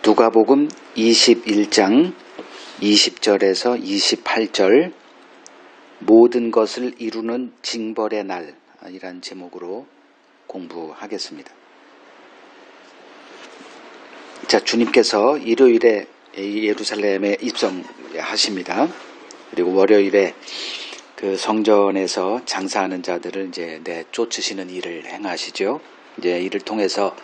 누가복음 21장 20절에서 28절 모든 것을 이루는 징벌의 날이란 제목으로 공부하겠습니다. 자, 주님께서 일요일에 예루살렘에 입성하십니다. 그리고 월요일에 그 성전에서 장사하는 자들을 이제 내쫓으시는 일을 행하시죠. 이제 이를 통해서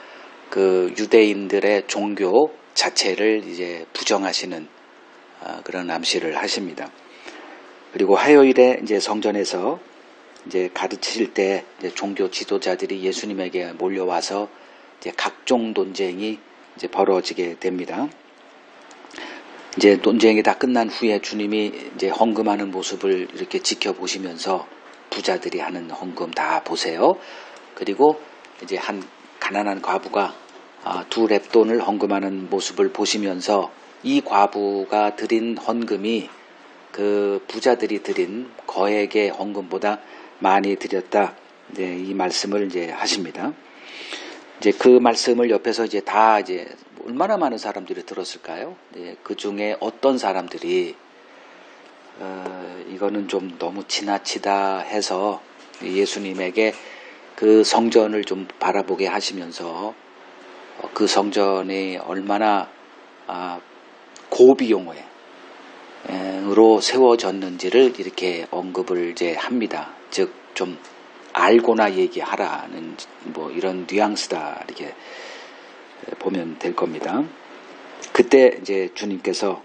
그 유대인들의 종교 자체를 이제 부정하시는 그런 암시를 하십니다. 그리고 화요일에 이제 성전에서 이제 가르치실 때 이제 종교 지도자들이 예수님에게 몰려와서 이제 각종 논쟁이 이제 벌어지게 됩니다. 이제 논쟁이 다 끝난 후에 주님이 이제 헌금하는 모습을 이렇게 지켜보시면서 부자들이 하는 헌금 다 보세요. 그리고 이제 한 가난한 과부가 2렙돈을 헌금하는 모습을 보시면서 이 과부가 드린 헌금이 그 부자들이 드린 거액의 헌금보다 많이 드렸다. 이제 이 말씀을 이제 하십니다. 이제 그 말씀을 옆에서 이제 다 이제 얼마나 많은 사람들이 들었을까요? 그 중에 어떤 사람들이 이거는 좀 너무 지나치다 해서 예수님에게 그 성전을 좀 바라보게 하시면서 그 성전이 얼마나 고비용으로 세워졌는지를 이렇게 언급을 이제 합니다. 즉 좀 알고나 얘기하라는 뭐 이런 뉘앙스다 이렇게 보면 될 겁니다. 그때 이제 주님께서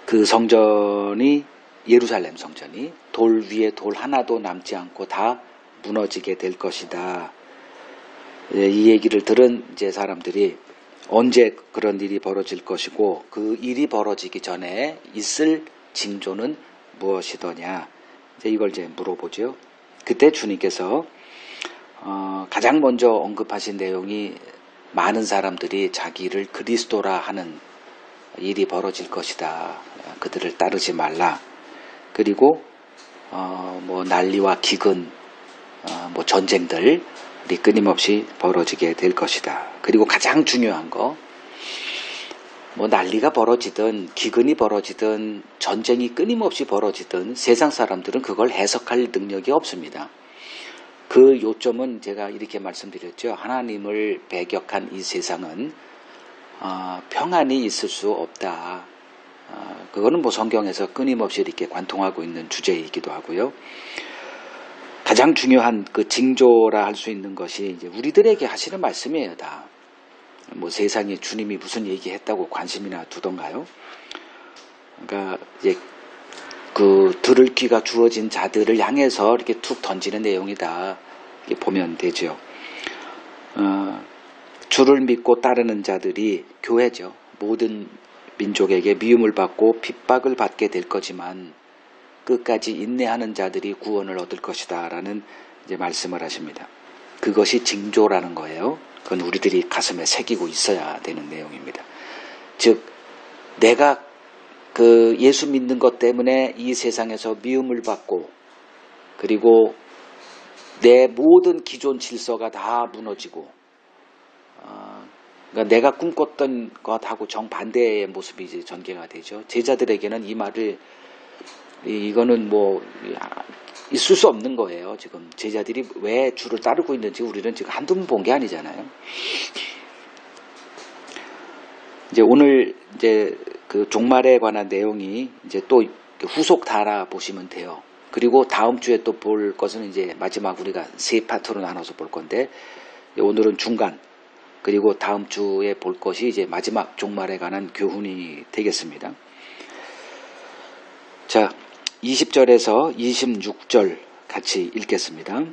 그 성전이 예루살렘 성전이 돌 위에 돌 하나도 남지 않고 다 무너지게 될 것이다. 이 얘기를 들은 이제 사람들이 언제 그런 일이 벌어질 것이고 그 일이 벌어지기 전에 있을 징조는 무엇이더냐. 이제 이걸 이제 물어보죠. 그때 주님께서 가장 먼저 언급하신 내용이 많은 사람들이 자기를 그리스도라 하는 일이 벌어질 것이다. 그들을 따르지 말라. 그리고 뭐 난리와 기근, 뭐 전쟁들이 끊임없이 벌어지게 될 것이다. 그리고 가장 중요한 거, 뭐 난리가 벌어지든 기근이 벌어지든 전쟁이 끊임없이 벌어지든 세상 사람들은 그걸 해석할 능력이 없습니다. 그 요점은 제가 이렇게 말씀드렸죠. 하나님을 배격한 이 세상은 평안이 있을 수 없다. 그거는 뭐 성경에서 끊임없이 이렇게 관통하고 있는 주제이기도 하고요. 가장 중요한 그 징조라 할 수 있는 것이 이제 우리들에게 하시는 말씀이에요, 다. 뭐 세상에 주님이 무슨 얘기했다고 관심이나 두던가요? 그러니까 이제 그 들을 귀가 주어진 자들을 향해서 이렇게 툭 던지는 내용이다. 이렇게 보면 되죠. 주를 믿고 따르는 자들이 교회죠. 모든 민족에게 미움을 받고 핍박을 받게 될 거지만 끝까지 인내하는 자들이 구원을 얻을 것이다 라는 이제 말씀을 하십니다. 그것이 징조라는 거예요. 그건 우리들이 가슴에 새기고 있어야 되는 내용입니다. 즉 내가 그 예수 믿는 것 때문에 이 세상에서 미움을 받고 그리고 내 모든 기존 질서가 다 무너지고 그러니까 내가 꿈꿨던 것하고 정반대의 모습이 이제 전개가 되죠. 제자들에게는 이 말을 이거는 뭐 있을 수 없는 거예요. 지금 제자들이 왜 주를 따르고 있는지 우리는 지금 한두 번 본 게 아니잖아요. 이제 오늘 이제 그 종말에 관한 내용이 이제 또 후속 달아 보시면 돼요. 그리고 다음 주에 또 볼 것은 이제 마지막 우리가 세 파트로 나눠서 볼 건데 오늘은 중간 그리고 다음 주에 볼 것이 이제 마지막 종말에 관한 교훈이 되겠습니다. 자, 20절에서 26절 같이 읽겠습니다.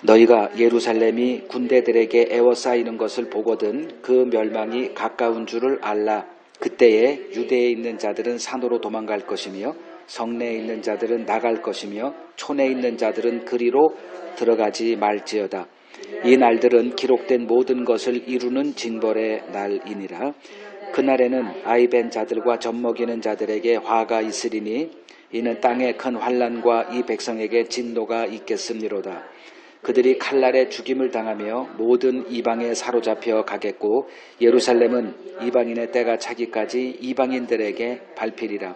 너희가 예루살렘이 군대들에게 에워싸이는 것을 보거든 그 멸망이 가까운 줄을 알라. 그때에 유대에 있는 자들은 산으로 도망갈 것이며 성내에 있는 자들은 나갈 것이며 촌에 있는 자들은 그리로 들어가지 말지어다. 이 날들은 기록된 모든 것을 이루는 징벌의 날이니라. 그날에는 아이벤 자들과 젖먹이는 자들에게 화가 있으리니 이는 땅에 큰 환난과 이 백성에게 진노가 있겠음이로다. 그들이 칼날에 죽임을 당하며 모든 이방에 사로잡혀 가겠고 예루살렘은 이방인의 때가 차기까지 이방인들에게 밟히리라.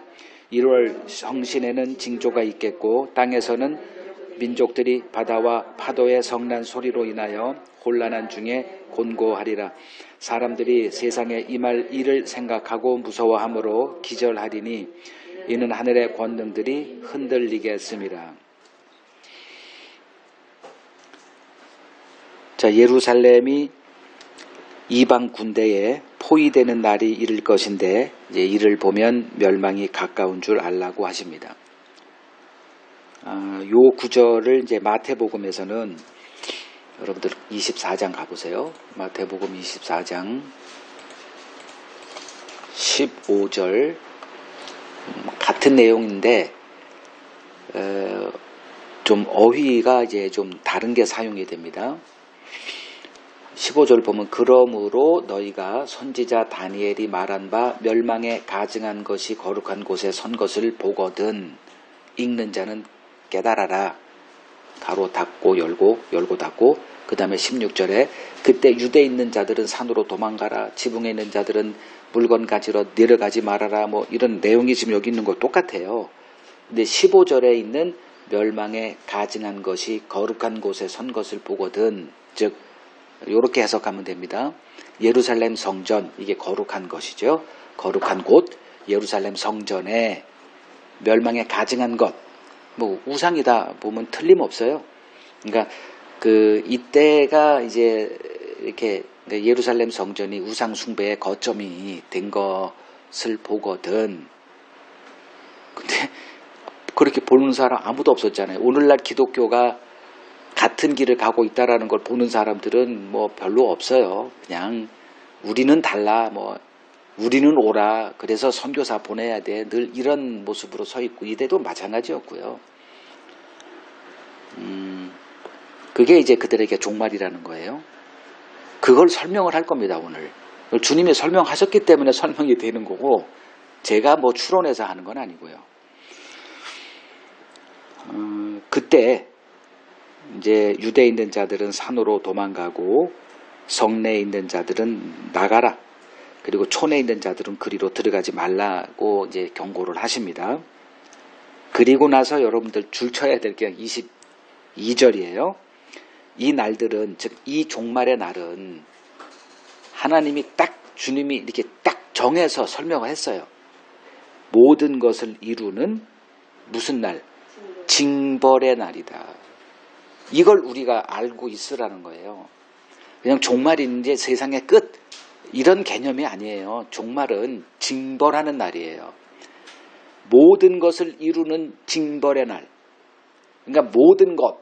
1월 성신에는 징조가 있겠고 땅에서는 민족들이 바다와 파도의 성난 소리로 인하여 혼란한 중에 곤고하리라. 사람들이 세상에 임할 일을 생각하고 무서워함으로 기절하리니 이는 하늘의 권능들이 흔들리겠습니다. 자, 예루살렘이 이방 군대에 포위되는 날이 이를 것인데 이제 이를 보면 멸망이 가까운 줄 알라고 하십니다. 요 구절을 이제 마태복음에서는 여러분들 24장 가보세요. 마태복음 24장 15절 같은 내용인데 좀 어휘가 이제 좀 다른 게 사용이 됩니다. 15절 보면 그러므로 너희가 선지자 다니엘이 말한 바 멸망에 가증한 것이 거룩한 곳에 선 것을 보거든 읽는 자는 깨달아라. 가로 닫고 열고 열고 닫고 그 다음에 16절에 그때 유대에 있는 자들은 산으로 도망가라. 지붕에 있는 자들은 물건 가지러 내려가지 말아라. 뭐 이런 내용이 지금 여기 있는 거 똑같아요. 근데 15절에 있는 멸망에 가증한 것이 거룩한 곳에 선 것을 보거든 즉 이렇게 해석하면 됩니다. 예루살렘 성전 이게 거룩한 것이죠. 거룩한 곳 예루살렘 성전에 멸망에 가증한 것 뭐 우상이다 보면 틀림없어요. 그러니까 이때가 이제 이렇게 예루살렘 성전이 우상 숭배의 거점이 된 것을 보거든. 근데 그렇게 보는 사람 아무도 없었잖아요. 오늘날 기독교가 같은 길을 가고 있다라는 걸 보는 사람들은 뭐 별로 없어요. 그냥 우리는 달라, 뭐 우리는 오라, 그래서 선교사 보내야 돼, 늘 이런 모습으로 서 있고 이때도 마찬가지였고요. 그게 이제 그들에게 종말이라는 거예요. 그걸 설명을 할 겁니다. 오늘 주님이 설명하셨기 때문에 설명이 되는 거고 제가 뭐 추론해서 하는 건 아니고요. 그때 이제 유대에 있는 자들은 산으로 도망가고 성내에 있는 자들은 나가라. 그리고 촌에 있는 자들은 그리로 들어가지 말라고 이제 경고를 하십니다. 그리고 나서 여러분들 줄 쳐야 될 게 22절이에요. 이 날들은 즉 이 종말의 날은 하나님이 딱 주님이 이렇게 딱 정해서 설명을 했어요. 모든 것을 이루는 무슨 날? 징벌의 날이다. 이걸 우리가 알고 있으라는 거예요. 그냥 종말이 이제 세상의 끝 이런 개념이 아니에요. 종말은 징벌하는 날이에요. 모든 것을 이루는 징벌의 날. 그러니까 모든 것,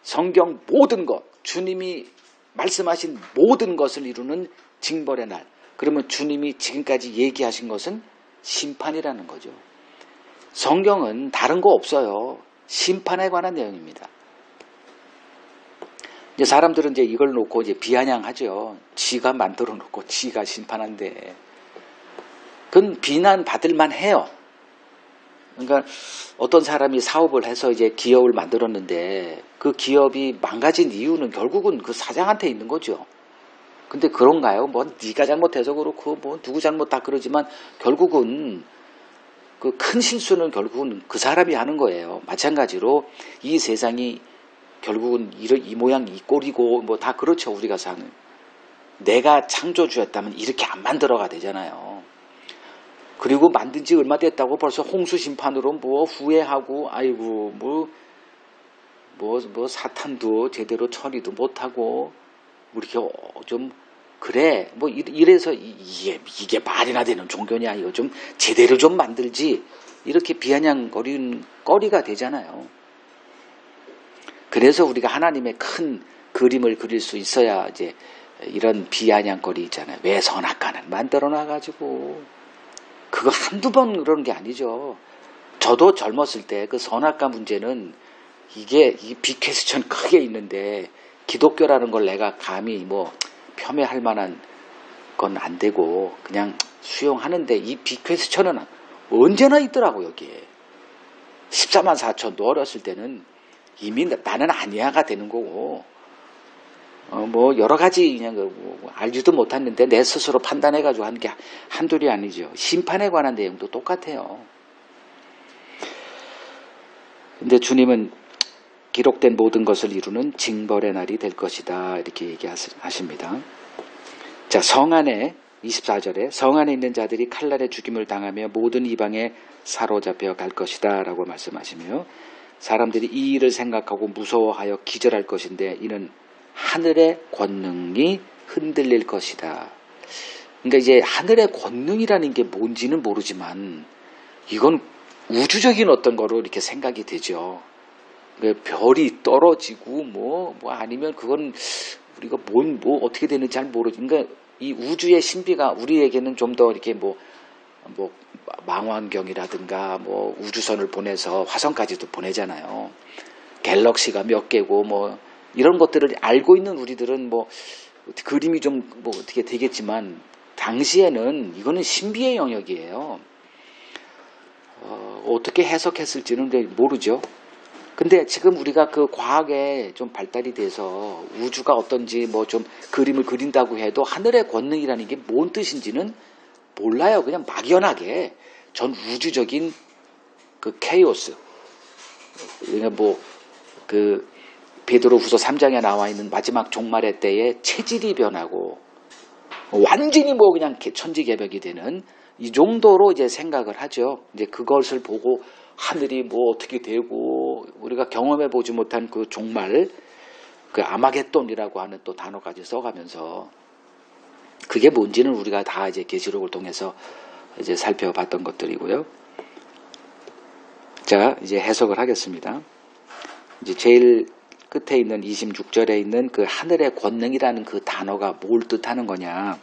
성경 모든 것, 주님이 말씀하신 모든 것을 이루는 징벌의 날. 그러면 주님이 지금까지 얘기하신 것은 심판이라는 거죠. 성경은 다른 거 없어요. 심판에 관한 내용입니다. 이제 사람들은 이제 이걸 놓고 이제 비아냥하죠. 지가 만들어 놓고 지가 심판한대. 그건 비난 받을만 해요. 그러니까 어떤 사람이 사업을 해서 이제 기업을 만들었는데 그 기업이 망가진 이유는 결국은 그 사장한테 있는 거죠. 근데 그런가요? 뭐 네가 잘못해서 그렇고 뭐 누구 잘못 다 그러지만 결국은 그 큰 실수는 결국은 그 사람이 하는 거예요. 마찬가지로 이 세상이 결국은 이 모양 이 꼴이고 뭐 다 그렇죠. 우리가 사는. 내가 창조주였다면 이렇게 안 만들어가 되잖아요. 그리고 만든 지 얼마 됐다고 벌써 홍수 심판으로 뭐 후회하고 아이고 뭐 사탄도 제대로 처리도 못하고 뭐 이렇게 좀 그래 뭐 이래서 이게 말이나 되는 종교냐 이거 좀 제대로 좀 만들지 이렇게 비아냥거리는 거리가 되잖아요. 그래서 우리가 하나님의 큰 그림을 그릴 수 있어야 이제 이런 비아냥거리 있잖아요. 왜 선악과는 만들어놔가지고 그거 한두 번 그러는 게 아니죠. 저도 젊었을 때 그 선악과 문제는 이게 빅퀘스천 크게 있는데 기독교라는 걸 내가 감히 뭐 폄훼할 만한 건 안 되고 그냥 수용하는데 이 빅퀘스천은 언제나 있더라고 여기에. 14만 4천도 어렸을 때는 이미 나는 아니야가 되는 거고, 뭐 여러 가지 그냥 뭐 알지도 못했는데 내 스스로 판단해가지고 한 게 한둘이 아니죠. 심판에 관한 내용도 똑같아요. 근데 주님은 기록된 모든 것을 이루는 징벌의 날이 될 것이다 이렇게 얘기하십니다. 자, 성 안에 24절에 성 안에 있는 자들이 칼날에 죽임을 당하며 모든 이방에 사로잡혀 갈 것이다 라고 말씀하시며, 사람들이 이 일을 생각하고 무서워하여 기절할 것인데 이는 하늘의 권능이 흔들릴 것이다. 그러니까 이제 하늘의 권능이라는 게 뭔지는 모르지만 이건 우주적인 어떤 거로 이렇게 생각이 되죠. 별이 떨어지고 뭐 아니면 그건 우리가 뭐 어떻게 되는지 잘 모르죠. 그러니까 이 우주의 신비가 우리에게는 좀 더 이렇게 뭐 망원경이라든가 뭐 우주선을 보내서 화성까지도 보내잖아요. 갤럭시가 몇 개고 뭐 이런 것들을 알고 있는 우리들은 뭐 그림이 좀 뭐 어떻게 되겠지만 당시에는 이거는 신비의 영역이에요. 어떻게 해석했을지는 모르죠. 근데 지금 우리가 그 과학에 좀 발달이 돼서 우주가 어떤지 뭐 좀 그림을 그린다고 해도 하늘의 권능이라는 게 뭔 뜻인지는 몰라요. 그냥 막연하게 전 우주적인 그 케이오스, 그러니까 뭐 그 베드로후서 3장에 나와 있는 마지막 종말의 때에 체질이 변하고 완전히 뭐 그냥 천지개벽이 되는 이 정도로 이제 생각을 하죠. 이제 그것을 보고 하늘이 뭐 어떻게 되고 우리가 경험해 보지 못한 그 종말, 그 아마겟돈이라고 하는 또 단어까지 써가면서 그게 뭔지는 우리가 다 이제 계시록을 통해서 이제 살펴봤던 것들이고요. 자, 이제 해석을 하겠습니다. 이제 제일 끝에 있는 26절에 있는 그 하늘의 권능이라는 그 단어가 뭘 뜻하는 거냐.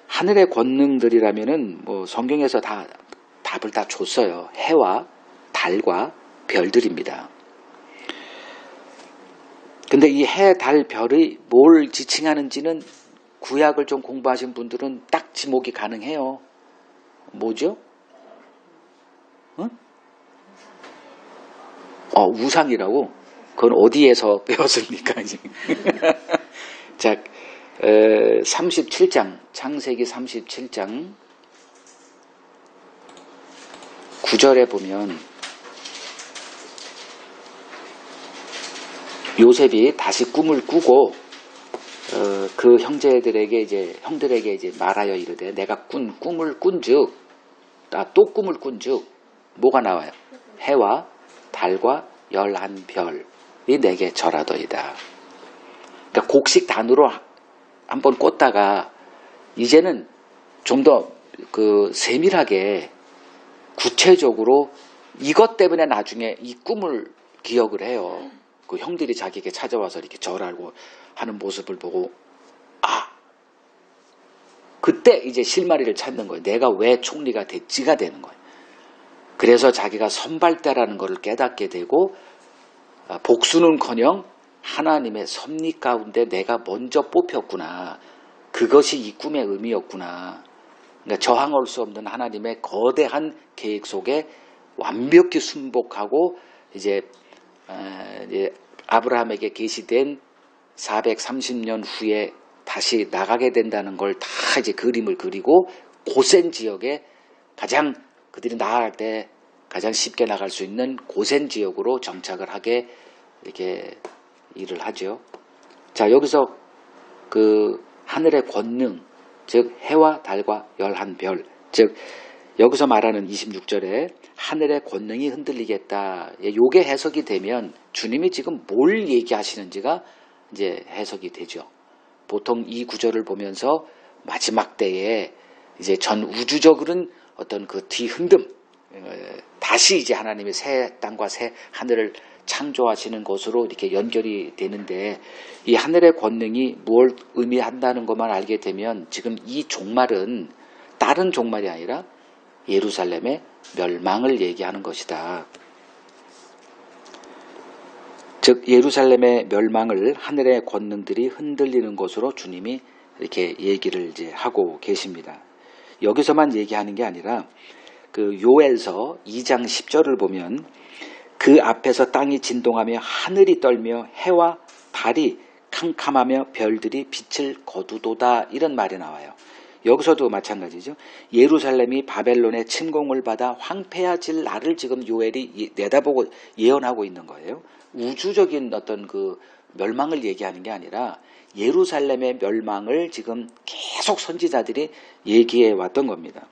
하늘의 권능들이라면은 뭐 성경에서 다 답을 다 줬어요. 해와 달과 별들입니다. 근데 이 해, 달, 별이 뭘 지칭하는지는 구약을 좀 공부하신 분들은 딱 지목이 가능해요. 뭐죠? 응? 우상이라고? 그건 어디에서 배웠습니까? 자, 37장, 창세기 37장 9절에 보면 요셉이 다시 꿈을 꾸고 그 형들에게 이제 말하여 이르되 내가 꿈을 꾼즉 또 꿈을 꾼즉 뭐가 나와요? 해와 달과 11별이 내게 절하더이다. 그러니까 곡식 단으로 한번 꽂다가 이제는 좀 더 그 세밀하게 구체적으로 이것 때문에 나중에 이 꿈을 기억을 해요. 그 형들이 자기에게 찾아와서 이렇게 절하고 하는 모습을 보고 그때 이제 실마리를 찾는 거예요. 내가 왜 총리가 됐지가 되는 거예요. 그래서 자기가 선발대라는 것을 깨닫게 되고 복수는커녕 하나님의 섭리 가운데 내가 먼저 뽑혔구나. 그것이 이 꿈의 의미였구나. 그러니까 저항할 수 없는 하나님의 거대한 계획 속에 완벽히 순복하고 이제 아브라함에게 계시된 430년 후에 다시 나가게 된다는 걸 다 이제 그림을 그리고 고센 지역에 가장 그들이 나아갈 때 가장 쉽게 나갈 수 있는 고센 지역으로 정착을 하게 이렇게 일을 하죠. 자, 여기서 그 하늘의 권능, 즉 해와 달과 11별, 즉 여기서 말하는 26절에 하늘의 권능이 흔들리겠다. 요게 해석이 되면 주님이 지금 뭘 얘기하시는지가 이제 해석이 되죠. 보통 이 구절을 보면서 마지막 때에 이제 전 우주적으로는 어떤 그 뒤흔듦, 다시 이제 하나님의 새 땅과 새 하늘을 창조하시는 것으로 이렇게 연결이 되는데, 이 하늘의 권능이 뭘 의미한다는 것만 알게 되면 지금 이 종말은 다른 종말이 아니라 예루살렘의 멸망을 얘기하는 것이다. 즉 예루살렘의 멸망을 하늘의 권능들이 흔들리는 것으로 주님이 이렇게 얘기를 이제 하고 계십니다. 여기서만 얘기하는 게 아니라 그 요엘서 2장 10절을 보면 그 앞에서 땅이 진동하며 하늘이 떨며 해와 달이 캄캄하며 별들이 빛을 거두도다, 이런 말이 나와요. 여기서도 마찬가지죠. 예루살렘이 바벨론의 침공을 받아 황폐해질 날을 지금 요엘이 내다보고 예언하고 있는 거예요. 우주적인 어떤 그 멸망을 얘기하는 게 아니라 예루살렘의 멸망을 지금 계속 선지자들이 얘기해 왔던 겁니다.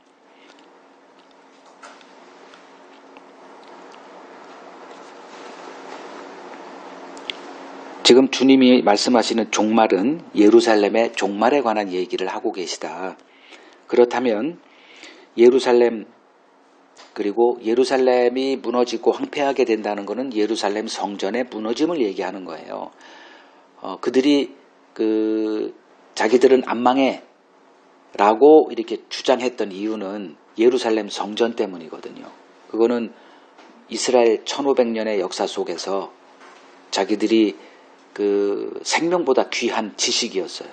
지금 주님이 말씀하시는 종말은 예루살렘의 종말에 관한 얘기를 하고 계시다. 그렇다면 예루살렘, 그리고 예루살렘이 무너지고 황폐하게 된다는 것은 예루살렘 성전의 무너짐을 얘기하는 거예요. 그들이 자기들은 안 망해 라고 이렇게 주장했던 이유는 예루살렘 성전 때문이거든요. 그거는 이스라엘 1500년의 역사 속에서 자기들이 그 생명보다 귀한 지식이었어요.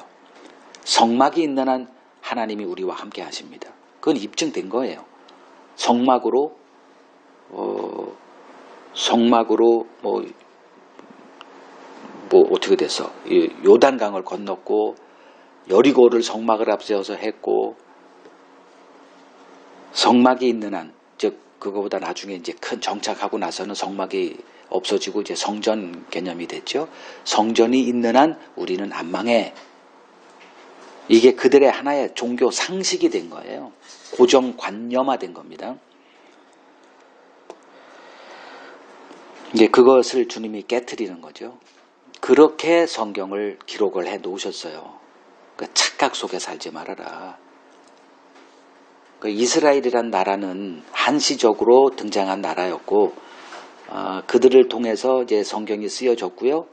성막이 있는 한 하나님이 우리와 함께 하십니다. 그건 입증된 거예요. 성막으로 뭐 어떻게 됐어? 요단강을 건넜고 여리고를 성막을 앞세워서 했고, 성막이 있는 한, 즉 그거보다 나중에 이제 큰 정착하고 나서는 성막이 없어지고 이제 성전 개념이 됐죠. 성전이 있는 한 우리는 안 망해. 이게 그들의 하나의 종교 상식이 된 거예요. 고정관념화된 겁니다. 이제 그것을 주님이 깨트리는 거죠. 그렇게 성경을 기록을 해 놓으셨어요. 그러니까 착각 속에 살지 말아라. 이스라엘이란 나라는 한시적으로 등장한 나라였고, 그들을 통해서 이제 성경이 쓰여졌고요.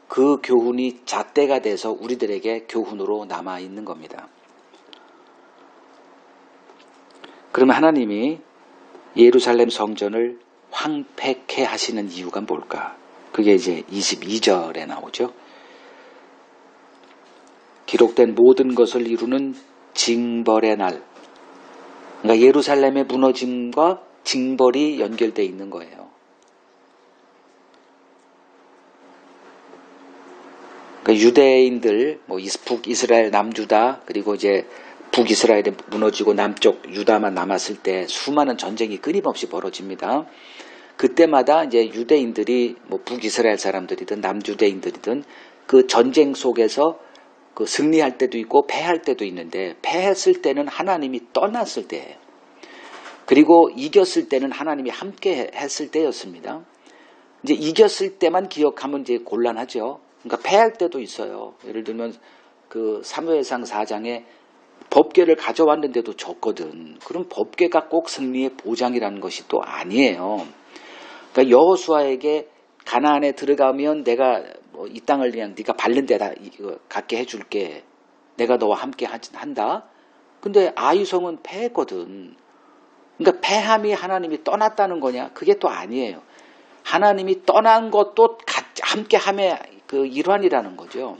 그 교훈이 잣대가 돼서 우리들에게 교훈으로 남아 있는 겁니다. 그러면 하나님이 예루살렘 성전을 황폐케 하시는 이유가 뭘까? 그게 이제 22절에 나오죠. 기록된 모든 것을 이루는 징벌의 날. 그러니까 예루살렘의 무너짐과 징벌이 연결되어 있는 거예요. 그러니까 유대인들, 북이스라엘 남유다, 그리고 이제 북이스라엘이 무너지고 남쪽 유다만 남았을 때 수많은 전쟁이 끊임없이 벌어집니다. 그때마다 이제 유대인들이 북이스라엘 사람들이든 남유대인들이든 그 전쟁 속에서 그 승리할 때도 있고 패할 때도 있는데, 패했을 때는 하나님이 떠났을 때예요. 그리고 이겼을 때는 하나님이 함께 했을 때였습니다. 이제 이겼을 때만 기억하면 이제 곤란하죠. 그러니까 패할 때도 있어요. 예를 들면 그 사무엘상 4장에 법궤를 가져왔는데도 졌거든. 그럼 법궤가 꼭 승리의 보장이라는 것이 또 아니에요. 그러니까 여호수아에게 가나안에 들어가면 내가 이 땅을 그냥 네가 밟는 데다 갖게 해줄게. 내가 너와 함께 한다. 근데 아이성은 패했거든. 그러니까 패함이 하나님이 떠났다는 거냐? 그게 또 아니에요. 하나님이 떠난 것도 함께함의 그 일환이라는 거죠.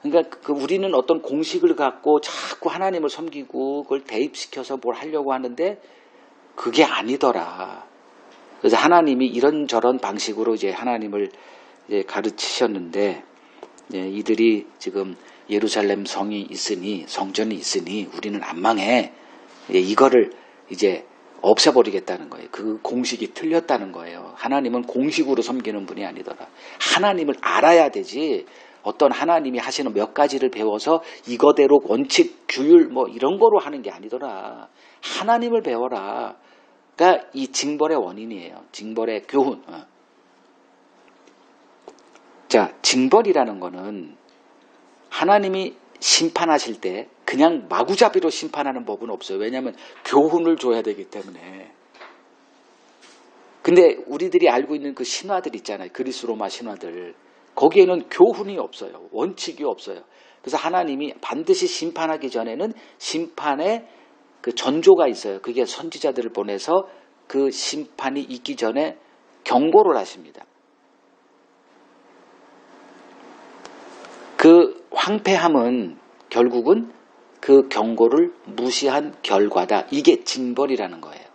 그러니까 우리는 어떤 공식을 갖고 자꾸 하나님을 섬기고 그걸 대입시켜서 뭘 하려고 하는데 그게 아니더라. 그래서 하나님이 이런저런 방식으로 이제 하나님을 이제 가르치셨는데, 이들이 지금 예루살렘 성이 있으니, 성전이 있으니 우리는 안 망해. 이거를 이제 없애버리겠다는 거예요. 그 공식이 틀렸다는 거예요. 하나님은 공식으로 섬기는 분이 아니더라. 하나님을 알아야 되지. 어떤 하나님이 하시는 몇 가지를 배워서 이거대로 원칙, 규율 이런 거로 하는 게 아니더라. 하나님을 배워라. 그러니까 이 징벌의 원인이에요. 징벌의 교훈. 자, 징벌이라는 거는 하나님이 심판하실 때 그냥 마구잡이로 심판하는 법은 없어요. 왜냐하면 교훈을 줘야 되기 때문에. 근데 우리들이 알고 있는 그 신화들 있잖아요. 그리스 로마 신화들. 거기에는 교훈이 없어요. 원칙이 없어요. 그래서 하나님이 반드시 심판하기 전에는 심판의 그 전조가 있어요. 그게 선지자들을 보내서 그 심판이 있기 전에 경고를 하십니다. 그 황폐함은 결국은 그 경고를 무시한 결과다. 이게 징벌이라는 거예요.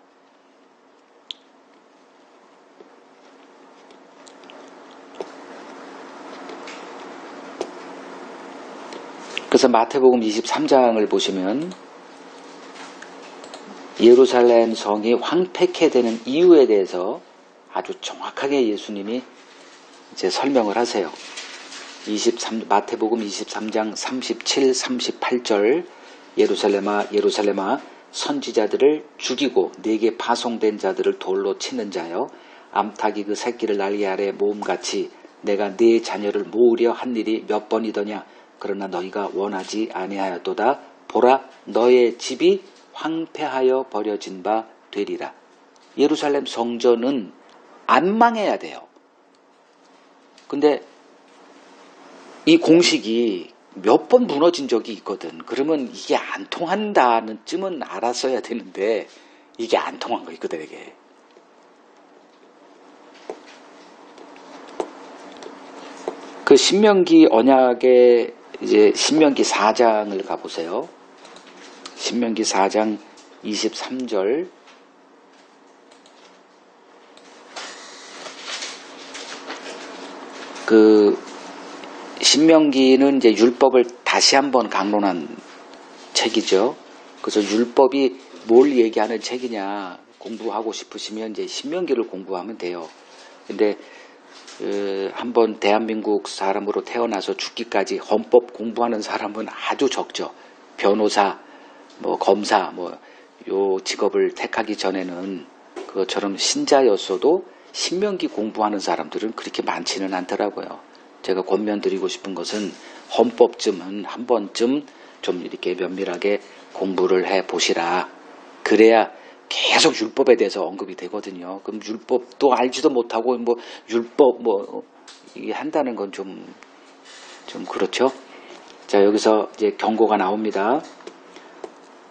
그래서 마태복음 23장을 보시면 예루살렘 성이 황폐케 되는 이유에 대해서 아주 정확하게 예수님이 이제 설명을 하세요. 마태복음 23장 37, 38절 예루살렘아 예루살렘아 선지자들을 죽이고 네게 파송된 자들을 돌로 치는 자여 암탉이 그 새끼를 날개 아래 모음같이 내가 네 자녀를 모으려 한 일이 몇 번이더냐. 그러나 너희가 원하지 아니하였도다. 보라 너의 집이 황폐하여 버려진 바 되리라. 예루살렘 성전은 안 망해야 돼요. 근데 이 공식이 몇 번 무너진 적이 있거든. 그러면 이게 안 통한다는 쯤은 알았어야 되는데 이게 안 통한 거 있거든. 이게. 그 신명기 언약의 이제 신명기 4장을 가보세요. 신명기 4장 23절 그 신명기는 이제 율법을 다시 한번 강론한 책이죠. 그래서 율법이 뭘 얘기하는 책이냐 공부하고 싶으시면 이제 신명기를 공부하면 돼요. 근데 한번 대한민국 사람으로 태어나서 죽기까지 헌법 공부하는 사람은 아주 적죠. 변호사, 뭐 검사, 뭐 요 직업을 택하기 전에는 그것처럼 신자였어도 신명기 공부하는 사람들은 그렇게 많지는 않더라고요. 제가 권면드리고 싶은 것은 헌법쯤은 한 번쯤 좀 이렇게 면밀하게 공부를 해 보시라. 그래야 계속 율법에 대해서 언급이 되거든요. 그럼 율법도 알지도 못하고 뭐 율법 뭐 이게 한다는 건 좀 그렇죠. 자, 여기서 이제 경고가 나옵니다.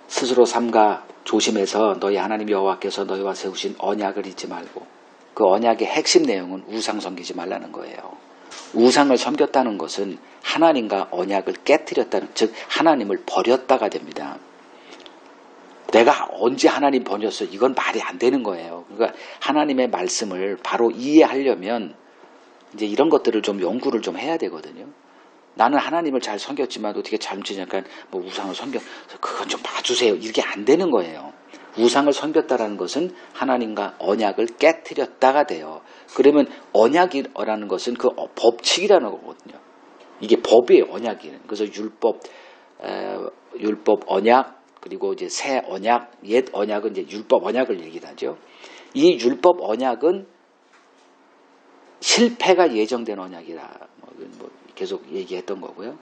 스스로 삼가 조심해서 너희 하나님 여호와께서 너희와 세우신 언약을 잊지 말고, 그 언약의 핵심 내용은 우상 섬기지 말라는 거예요. 우상을 섬겼다는 것은 하나님과 언약을 깨뜨렸다는, 즉 하나님을 버렸다가 됩니다. 내가 언제 하나님 버렸어? 이건 말이 안 되는 거예요. 그러니까 하나님의 말씀을 바로 이해하려면 이제 이런 것들을 좀 연구를 좀 해야 되거든요. 나는 하나님을 잘 섬겼지만 어떻게 잘못이니까 뭐 우상을 섬겨, 그건 좀 봐주세요. 이게 안 되는 거예요. 우상을 섬겼다라는 것은 하나님과 언약을 깨뜨렸다가 돼요. 그러면 언약이라는 것은 그 법칙이라는 거거든요. 이게 법이에요, 언약이. 그래서 율법 언약, 그리고 이제 새 언약, 옛 언약은 이제 율법 언약을 얘기하죠. 이 율법 언약은 실패가 예정된 언약이라 뭐 계속 얘기했던 거고요.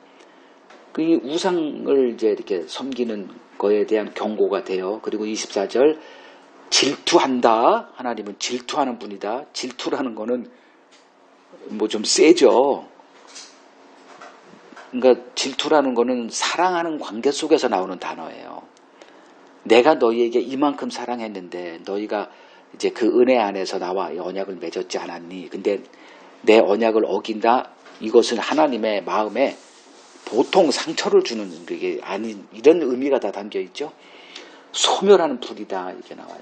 그 우상을 이제 이렇게 섬기는 거에 대한 경고가 돼요. 그리고 24절 질투한다. 하나님은 질투하는 분이다. 질투라는 거는 뭐 좀 세죠. 그러니까 질투라는 거는 사랑하는 관계 속에서 나오는 단어예요. 내가 너희에게 이만큼 사랑했는데 너희가 이제 그 은혜 안에서 나와 언약을 맺었지 않았니? 근데 내 언약을 어긴다? 이것은 하나님의 마음에 보통 상처를 주는 게 아닌 이런 의미가 다 담겨 있죠. 소멸하는 불이다 이렇게 나와요.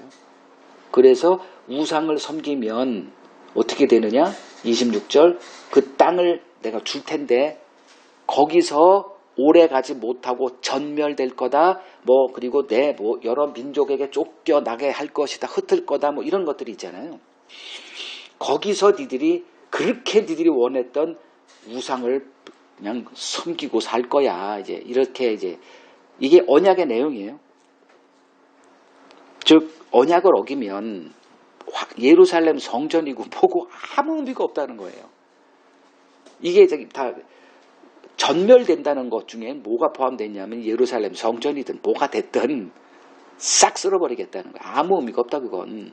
그래서 우상을 섬기면 어떻게 되느냐? 26절 그 땅을 내가 줄 텐데 거기서 오래 가지 못하고 전멸될 거다. 뭐 그리고 내 뭐 여러 민족에게 쫓겨나게 할 것이다. 흩을 거다. 뭐 이런 것들이 있잖아요. 거기서 그렇게 니들이 원했던 우상을 그냥 섬기고 살 거야. 이제 이렇게 이제 이게 언약의 내용이에요. 즉 언약을 어기면 예루살렘 성전이고 뭐고 아무 의미가 없다는 거예요. 이게 다 전멸된다는 것 중에 뭐가 포함되냐면 예루살렘 성전이든 뭐가 됐든 싹 쓸어버리겠다는 거예요. 아무 의미가 없다 그건.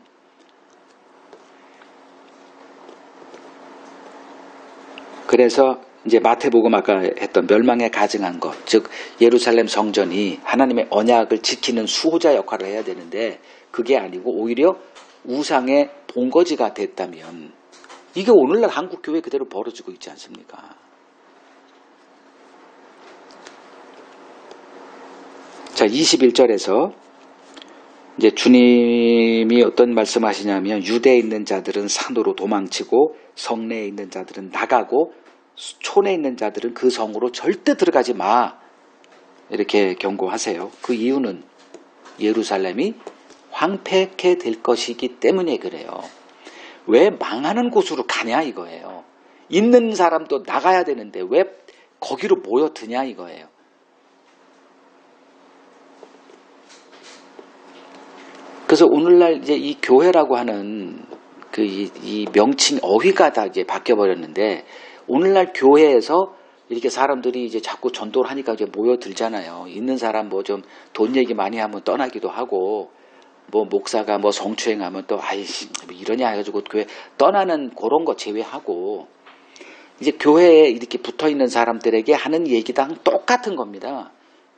그래서 이제 마태복음 아까 했던 멸망에 가증한 것, 즉 예루살렘 성전이 하나님의 언약을 지키는 수호자 역할을 해야 되는데 그게 아니고 오히려 우상의 본거지가 됐다면 이게 오늘날 한국 교회 그대로 벌어지고 있지 않습니까? 자, 21절에서 이제 주님이 어떤 말씀하시냐면 유대에 있는 자들은 산으로 도망치고 성내에 있는 자들은 나가고 촌에 있는 자들은 그 성으로 절대 들어가지 마. 이렇게 경고하세요. 그 이유는 예루살렘이 황폐케 될 것이기 때문에 그래요. 왜 망하는 곳으로 가냐 이거예요. 있는 사람도 나가야 되는데 왜 거기로 모여드냐 이거예요. 그래서 오늘날 이제 이 교회라고 하는 이 명칭 어휘가 다 이제 바뀌어 버렸는데, 오늘날 교회에서 이렇게 사람들이 이제 자꾸 전도를 하니까 이제 모여들잖아요. 있는 사람 뭐 좀 돈 얘기 많이 하면 떠나기도 하고, 뭐 목사가 뭐 성추행하면 또 아이씨 뭐 이러냐 해가지고 교회 떠나는 그런 거 제외하고, 이제 교회에 이렇게 붙어 있는 사람들에게 하는 얘기랑 똑같은 겁니다.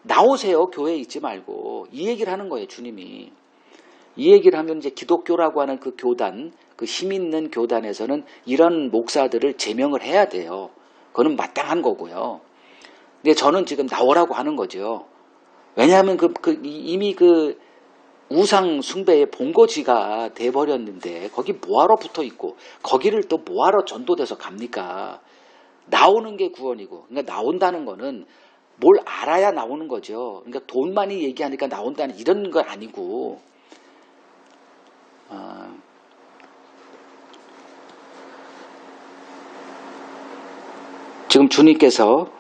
나오세요. 교회에 있지 말고. 이 얘기를 하는 거예요, 주님이. 이 얘기를 하면 이제 기독교라고 하는 그 교단, 그 힘 있는 교단에서는 이런 목사들을 제명을 해야 돼요. 그거는 마땅한 거고요. 근데 저는 지금 나오라고 하는 거죠. 왜냐하면 이미 그 우상 숭배의 본거지가 돼버렸는데 거기 뭐하러 붙어 있고 거기를 또 뭐하러 전도돼서 갑니까? 나오는 게 구원이고, 그러니까 나온다는 거는 뭘 알아야 나오는 거죠. 그러니까 돈 많이 얘기하니까 나온다는 이런 거 아니고, 지금 주님께서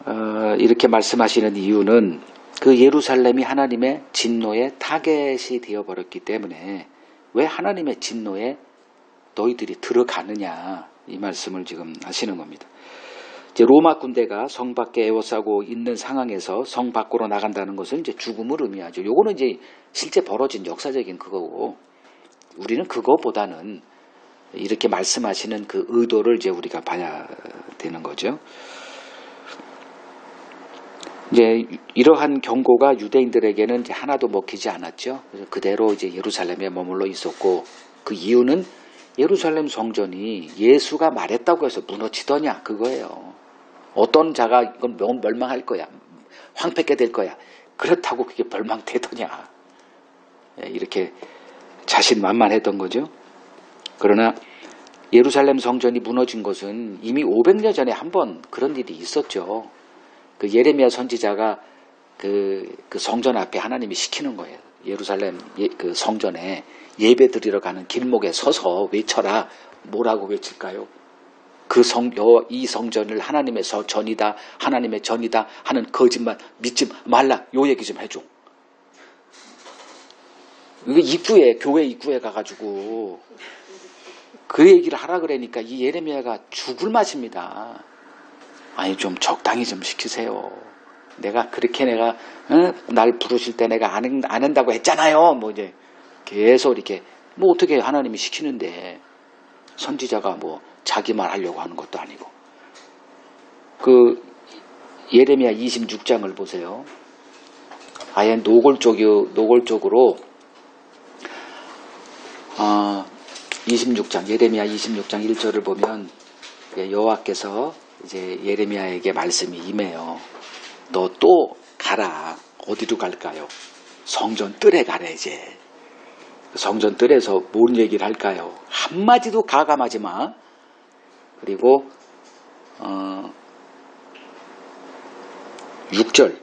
이렇게 말씀하시는 이유는 그 예루살렘이 하나님의 진노의 타겟이 되어버렸기 때문에, 왜 하나님의 진노에 너희들이 들어가느냐 이 말씀을 지금 하시는 겁니다. 이제 로마 군대가 성 밖에 에워싸고 있는 상황에서 성 밖으로 나간다는 것은 이제 죽음을 의미하죠. 요거는 이제 실제 벌어진 역사적인 그거고, 우리는 그거보다는 이렇게 말씀하시는 그 의도를 이제 우리가 봐야 되는 거죠. 이제 이러한 경고가 유대인들에게는 이제 하나도 먹히지 않았죠. 그래서 그대로 이제 예루살렘에 머물러 있었고, 그 이유는 예루살렘 성전이 예수가 말했다고 해서 무너지더냐 그거예요. 어떤 자가 이건 멸망할 거야, 황폐케 될 거야, 그렇다고 그게 멸망되더냐, 이렇게 자신만만했던 거죠. 그러나 예루살렘 성전이 무너진 것은 이미 500년 전에 한번 그런 일이 있었죠. 그 예레미야 선지자가 그 성전 앞에 하나님이 시키는 거예요. 예루살렘 그 성전에 예배 드리러 가는 길목에 서서 외쳐라. 뭐라고 외칠까요? 이 성전을 하나님의 전이다, 하나님의 전이다 하는 거짓말 믿지 말라. 요 얘기 좀 해줘. 이게 교회 입구에 가가지고 그 얘기를 하라 그러니까 이 예레미야가 죽을 맛입니다. 아니 좀 적당히 좀 시키세요. 내가 날 부르실 때 내가 안 한다고 했잖아요. 뭐 이제 계속 이렇게 뭐 어떻게 하나님이 시키는데, 선지자가 뭐 자기 말 하려고 하는 것도 아니고. 그 예레미야 26장을 보세요. 아예 노골적으로 26장 예레미야 26장 1절을 보면 여호와께서 이제 예레미야에게 말씀이 임해요. 너 또 가라. 어디로 갈까요? 성전 뜰에 가래. 이제 성전 뜰에서 뭔 얘기를 할까요? 한마디도 가감하지 마. 그리고 6절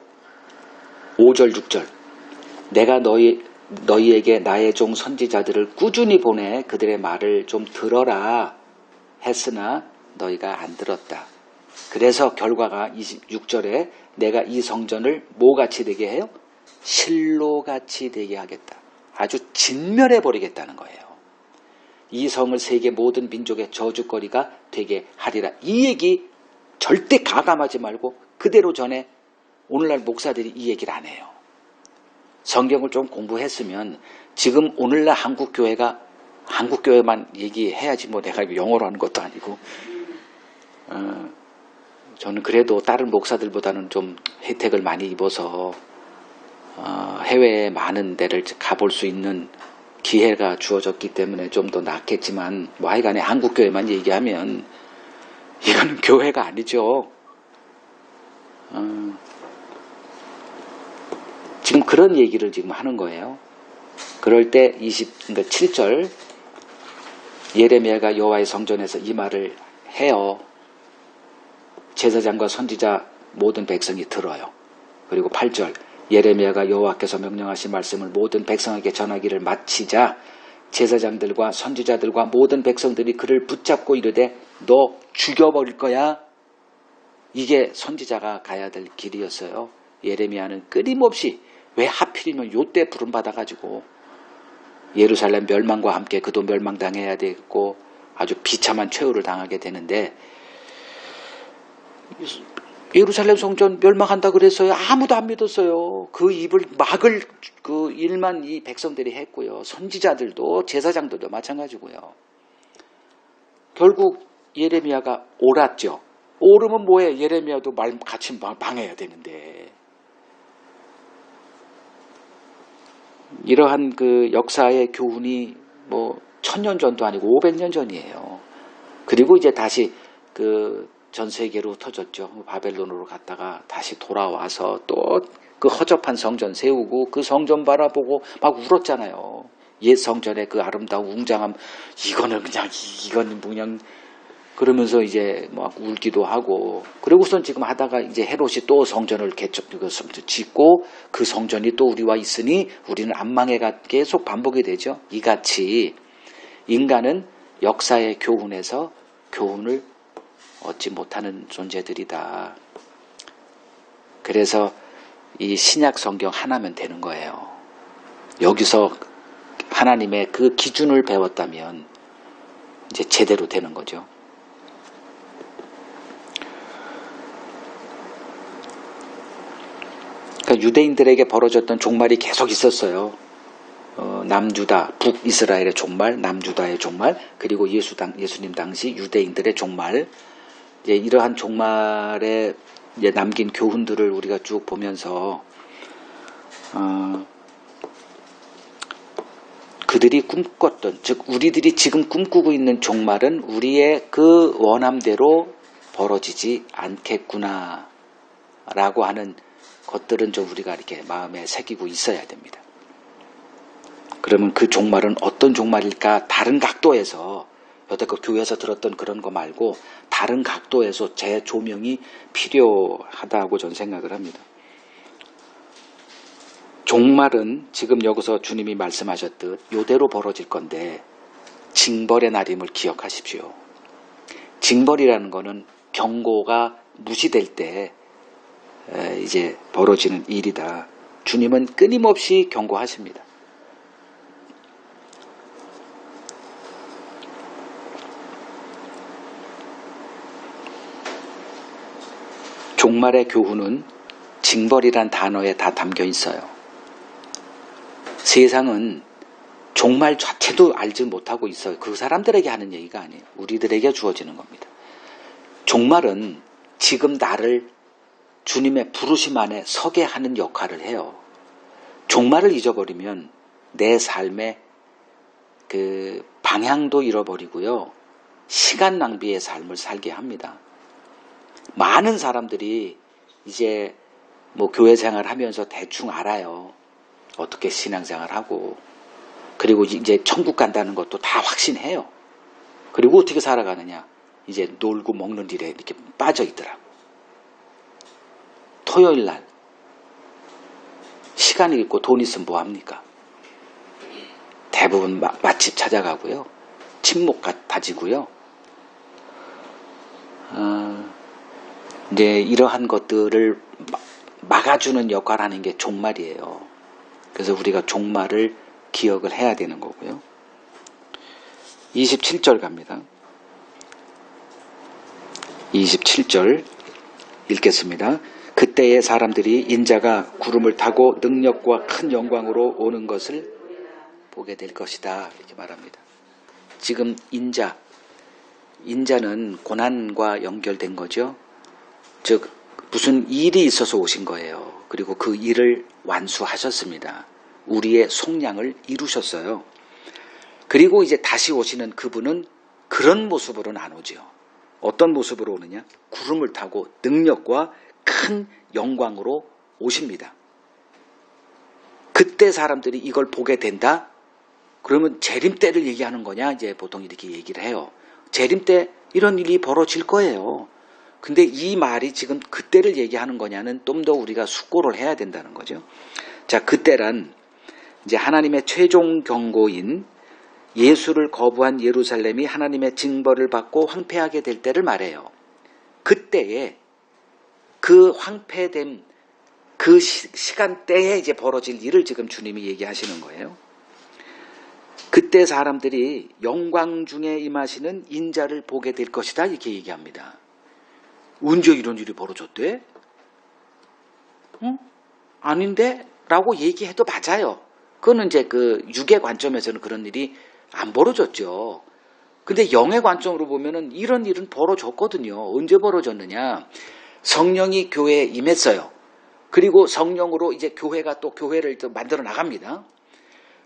5절 6절 내가 너희에게 나의 종 선지자들을 꾸준히 보내 그들의 말을 좀 들어라 했으나 너희가 안 들었다. 그래서 결과가 26절에 내가 이 성전을 뭐같이 되게 해요? 실로같이 되게 하겠다. 아주 진멸해버리겠다는 거예요. 이 성을 세계 모든 민족의 저주거리가 되게 하리라. 이 얘기 절대 가감하지 말고 그대로 전해. 오늘날 목사들이 이 얘기를 안 해요. 성경을 좀 공부했으면 지금 오늘날 한국교회만 얘기해야지, 뭐 내가 영어로 하는 것도 아니고. 저는 그래도 다른 목사들보다는 좀 혜택을 많이 입어서 해외에 많은 데를 가볼 수 있는 기회가 주어졌기 때문에 좀 더 낫겠지만, 뭐 하여간에 한국교회만 얘기하면 이거는 교회가 아니죠. 지금 그런 얘기를 지금 하는 거예요. 그럴 때 7절 예레미야가 여호와의 성전에서 이 말을 해요. 제사장과 선지자 모든 백성이 들어요. 그리고 8절 예레미야가 여호와께서 명령하신 말씀을 모든 백성에게 전하기를 마치자 제사장들과 선지자들과 모든 백성들이 그를 붙잡고 이르되 너 죽여버릴 거야. 이게 선지자가 가야 될 길이었어요. 예레미야는 끊임없이 왜 하필이면 요때 부름받아가지고 예루살렘 멸망과 함께 그도 멸망당해야 되고 아주 비참한 최후를 당하게 되는데 예루살렘 성전 멸망한다 그랬어요. 아무도 안 믿었어요. 그 입을 막을 그 일만 이 백성들이 했고요. 선지자들도 제사장들도 마찬가지고요. 결국 예레미야가 옳았죠. 옳으면 뭐해? 예레미야도 같이 망해야 되는데. 이러한 그 역사의 교훈이 뭐 1000년 전도 아니고 500년 전이에요. 그리고 이제 다시 그 전 세계로 흩어졌죠. 바벨론으로 갔다가 다시 돌아와서 또 그 허접한 성전 세우고 그 성전 바라보고 막 울었잖아요. 옛 성전의 그 아름다운 웅장함 이거는 그냥 그러면서 이제 막 울기도 하고 그리고선 지금 하다가 이제 헤롯이 또 성전을 짓고 그 성전이 또 우리와 있으니 우리는 안 망해가 계속 반복이 되죠. 이같이 인간은 역사의 교훈에서 교훈을 얻지 못하는 존재들이다. 그래서 이 신약 성경 하나면 되는 거예요. 여기서 하나님의 그 기준을 배웠다면 이제 제대로 되는 거죠. 그러니까 유대인들에게 벌어졌던 종말이 계속 있었어요. 남유다, 북이스라엘의 종말, 남유다의 종말, 그리고 예수님 당시 유대인들의 종말. 이제 이러한 종말에 이제 남긴 교훈들을 우리가 쭉 보면서 그들이 꿈꿨던, 즉 우리들이 지금 꿈꾸고 있는 종말은 우리의 그 원함대로 벌어지지 않겠구나 라고 하는 것들은 좀 우리가 이렇게 마음에 새기고 있어야 됩니다. 그러면 그 종말은 어떤 종말일까? 다른 각도에서 여태껏 교회에서 들었던 그런 거 말고 다른 각도에서 재조명이 필요하다고 저는 생각을 합니다. 종말은 지금 여기서 주님이 말씀하셨듯 이대로 벌어질 건데 징벌의 날임을 기억하십시오. 징벌이라는 거는 경고가 무시될 때 이제 벌어지는 일이다. 주님은 끊임없이 경고하십니다. 종말의 교훈은 징벌이란 단어에 다 담겨 있어요. 세상은 종말 자체도 알지 못하고 있어요. 그 사람들에게 하는 얘기가 아니에요. 우리들에게 주어지는 겁니다. 종말은 지금 나를 주님의 부르심 안에 서게 하는 역할을 해요. 종말을 잊어버리면 내 삶의 그 방향도 잃어버리고요. 시간 낭비의 삶을 살게 합니다. 많은 사람들이 이제 뭐 교회 생활 하면서 대충 알아요. 어떻게 신앙생활 하고 그리고 이제 천국 간다는 것도 다 확신해요. 그리고 어떻게 살아가느냐? 이제 놀고 먹는 일에 이렇게 빠져 있더라고. 토요일 날 시간이 있고 돈 있으면 뭐 합니까? 대부분 맛집 찾아가고요. 친목 다지고요. 이제 이러한 것들을 막아주는 역할을 하는 게 종말이에요. 그래서 우리가 종말을 기억을 해야 되는 거고요. 27절 갑니다. 27절 읽겠습니다. 그때의 사람들이 인자가 구름을 타고 능력과 큰 영광으로 오는 것을 보게 될 것이다. 이렇게 말합니다. 지금 인자는 고난과 연결된 거죠. 즉 무슨 일이 있어서 오신 거예요. 그리고 그 일을 완수하셨습니다. 우리의 속량을 이루셨어요. 그리고 이제 다시 오시는 그분은 그런 모습으로는 안 오죠. 어떤 모습으로 오느냐? 구름을 타고 능력과 큰 영광으로 오십니다. 그때 사람들이 이걸 보게 된다? 그러면 재림 때를 얘기하는 거냐? 이제 보통 이렇게 얘기를 해요. 재림 때 이런 일이 벌어질 거예요. 근데 이 말이 지금 그때를 얘기하는 거냐는 좀 더 우리가 숙고를 해야 된다는 거죠. 자, 그때란 이제 하나님의 최종 경고인 예수를 거부한 예루살렘이 하나님의 징벌을 받고 황폐하게 될 때를 말해요. 그때에 그 황폐됨, 그 시간대에 이제 벌어질 일을 지금 주님이 얘기하시는 거예요. 그때 사람들이 영광 중에 임하시는 인자를 보게 될 것이다 이렇게 얘기합니다. 언제 이런 일이 벌어졌대? 응? 아닌데? 라고 얘기해도 맞아요. 그거는 이제 그 육의 관점에서는 그런 일이 안 벌어졌죠. 근데 영의 관점으로 보면은 이런 일은 벌어졌거든요. 언제 벌어졌느냐? 성령이 교회에 임했어요. 그리고 성령으로 이제 교회가 또 교회를 또 만들어 나갑니다.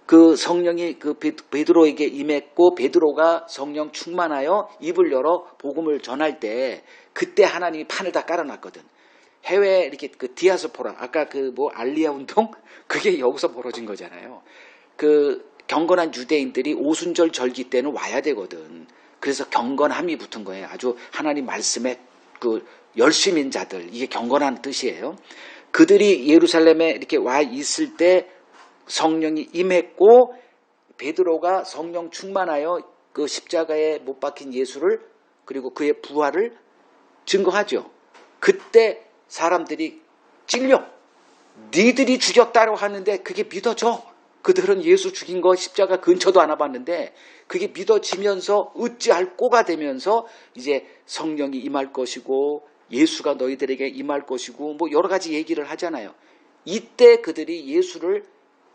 그 성령이 그 베드로에게 임했고 베드로가 성령 충만하여 입을 열어 복음을 전할 때 그때 하나님이 판을 다 깔아놨거든. 해외 이렇게 그 디아스포라 아까 그 뭐 알리아 운동 그게 여기서 벌어진 거잖아요. 그 경건한 유대인들이 오순절 절기 때는 와야 되거든. 그래서 경건함이 붙은 거예요. 아주 하나님 말씀에 그 열심인 자들 이게 경건한 뜻이에요. 그들이 예루살렘에 이렇게 와 있을 때 성령이 임했고 베드로가 성령 충만하여 그 십자가에 못 박힌 예수를 그리고 그의 부활을 증거하죠. 그때 사람들이 찔려 니들이 죽였다고 하는데 그게 믿어져. 그들은 예수 죽인 거 십자가 근처도 안 와봤는데 그게 믿어지면서 어찌할 꼬가 되면서 이제 성령이 임할 것이고 예수가 너희들에게 임할 것이고 뭐 여러 가지 얘기를 하잖아요. 이때 그들이 예수를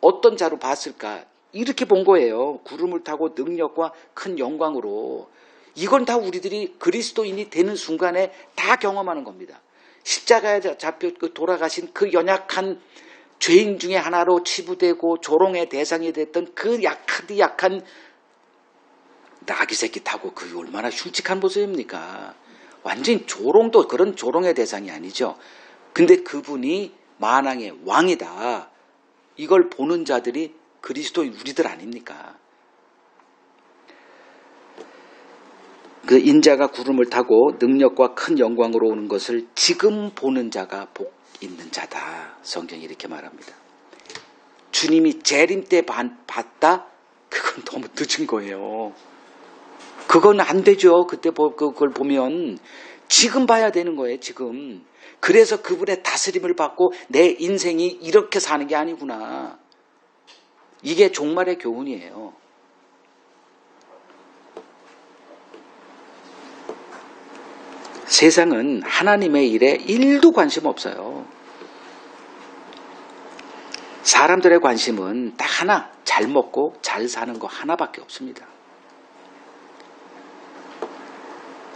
어떤 자로 봤을까? 이렇게 본 거예요. 구름을 타고 능력과 큰 영광으로. 이건 다 우리들이 그리스도인이 되는 순간에 다 경험하는 겁니다. 십자가에 잡혀 돌아가신 그 연약한 죄인 중에 하나로 치부되고 조롱의 대상이 됐던 그 약한 나귀 새끼 타고 그 얼마나 흉측한 모습입니까? 완전히 조롱도 그런 조롱의 대상이 아니죠. 근데 그분이 만왕의 왕이다. 이걸 보는 자들이 그리스도인 우리들 아닙니까? 그 인자가 구름을 타고 능력과 큰 영광으로 오는 것을 지금 보는 자가 복 있는 자다. 성경이 이렇게 말합니다. 주님이 재림 때 봤다? 그건 너무 늦은 거예요. 그건 안 되죠. 그때 그걸 보면 지금 봐야 되는 거예요. 지금. 그래서 그분의 다스림을 받고 내 인생이 이렇게 사는 게 아니구나. 이게 종말의 교훈이에요. 세상은 하나님의 일에 1도 관심 없어요. 사람들의 관심은 딱 하나, 잘 먹고 잘 사는 거 하나밖에 없습니다.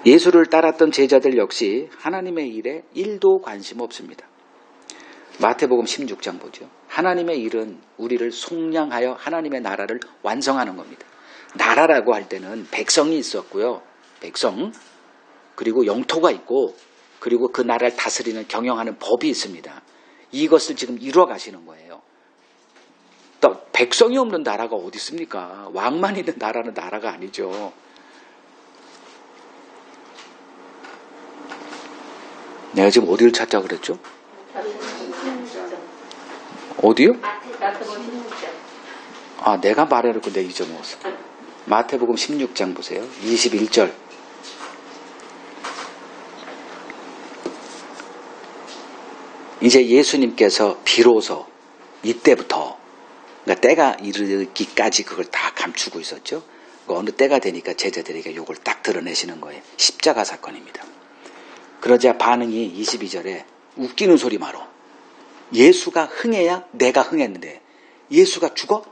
예수를 따랐던 제자들 역시 하나님의 일에 1도 관심 없습니다. 마태복음 16장 보죠. 하나님의 일은 우리를 속량하여 하나님의 나라를 완성하는 겁니다. 나라라고 할 때는 백성이 있었고요. 백성, 그리고 영토가 있고 그리고 그 나라를 다스리는 경영하는 법이 있습니다. 이것을 지금 이루어 가시는 거예요. 또 백성이 없는 나라가 어디 있습니까? 왕만 있는 나라는 나라가 아니죠. 내가 지금 어디를 찾자 그랬죠? 어디요? 아, 내가 말해놓고 내가 잊어먹었어. 마태복음 16장 보세요. 21절. 이제 예수님께서 비로소 이때부터 그러니까 때가 이르기까지 그걸 다 감추고 있었죠. 어느 때가 되니까 제자들에게 이걸 딱 드러내시는 거예요. 십자가 사건입니다. 그러자 반응이 22절에 웃기는 소리 마로. 예수가 흥해야 내가 흥했는데 예수가 죽어?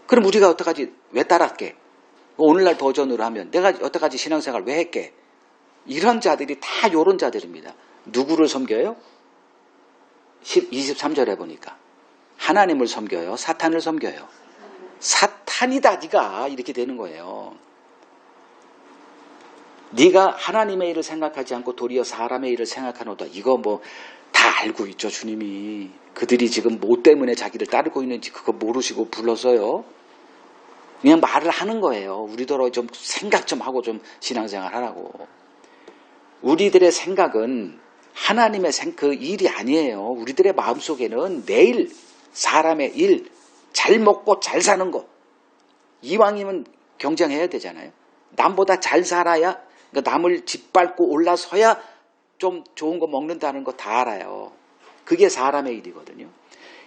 그럼 우리가 어떡하지? 왜 따랐게? 오늘날 버전으로 하면 내가 어떡하지? 신앙생활 왜 했게? 이런 자들이 다 이런 자들입니다. 누구를 섬겨요? 23절에 보니까 하나님을 섬겨요? 사탄을 섬겨요? 사탄이다 네가 이렇게 되는 거예요. 네가 하나님의 일을 생각하지 않고 도리어 사람의 일을 생각하노다. 이거 뭐 다 알고 있죠. 주님이. 그들이 지금 뭐 때문에 자기를 따르고 있는지 그거 모르시고 불렀어요. 그냥 말을 하는 거예요. 우리더러 좀 생각 좀 하고 좀 신앙생활 하라고. 우리들의 생각은 하나님의 그 일이 아니에요. 우리들의 마음속에는 내일 사람의 일, 잘 먹고 잘 사는 거, 이왕이면 경쟁해야 되잖아요. 남보다 잘 살아야, 그러니까 남을 짓밟고 올라서야 좀 좋은 거 먹는다는 거 다 알아요. 그게 사람의 일이거든요.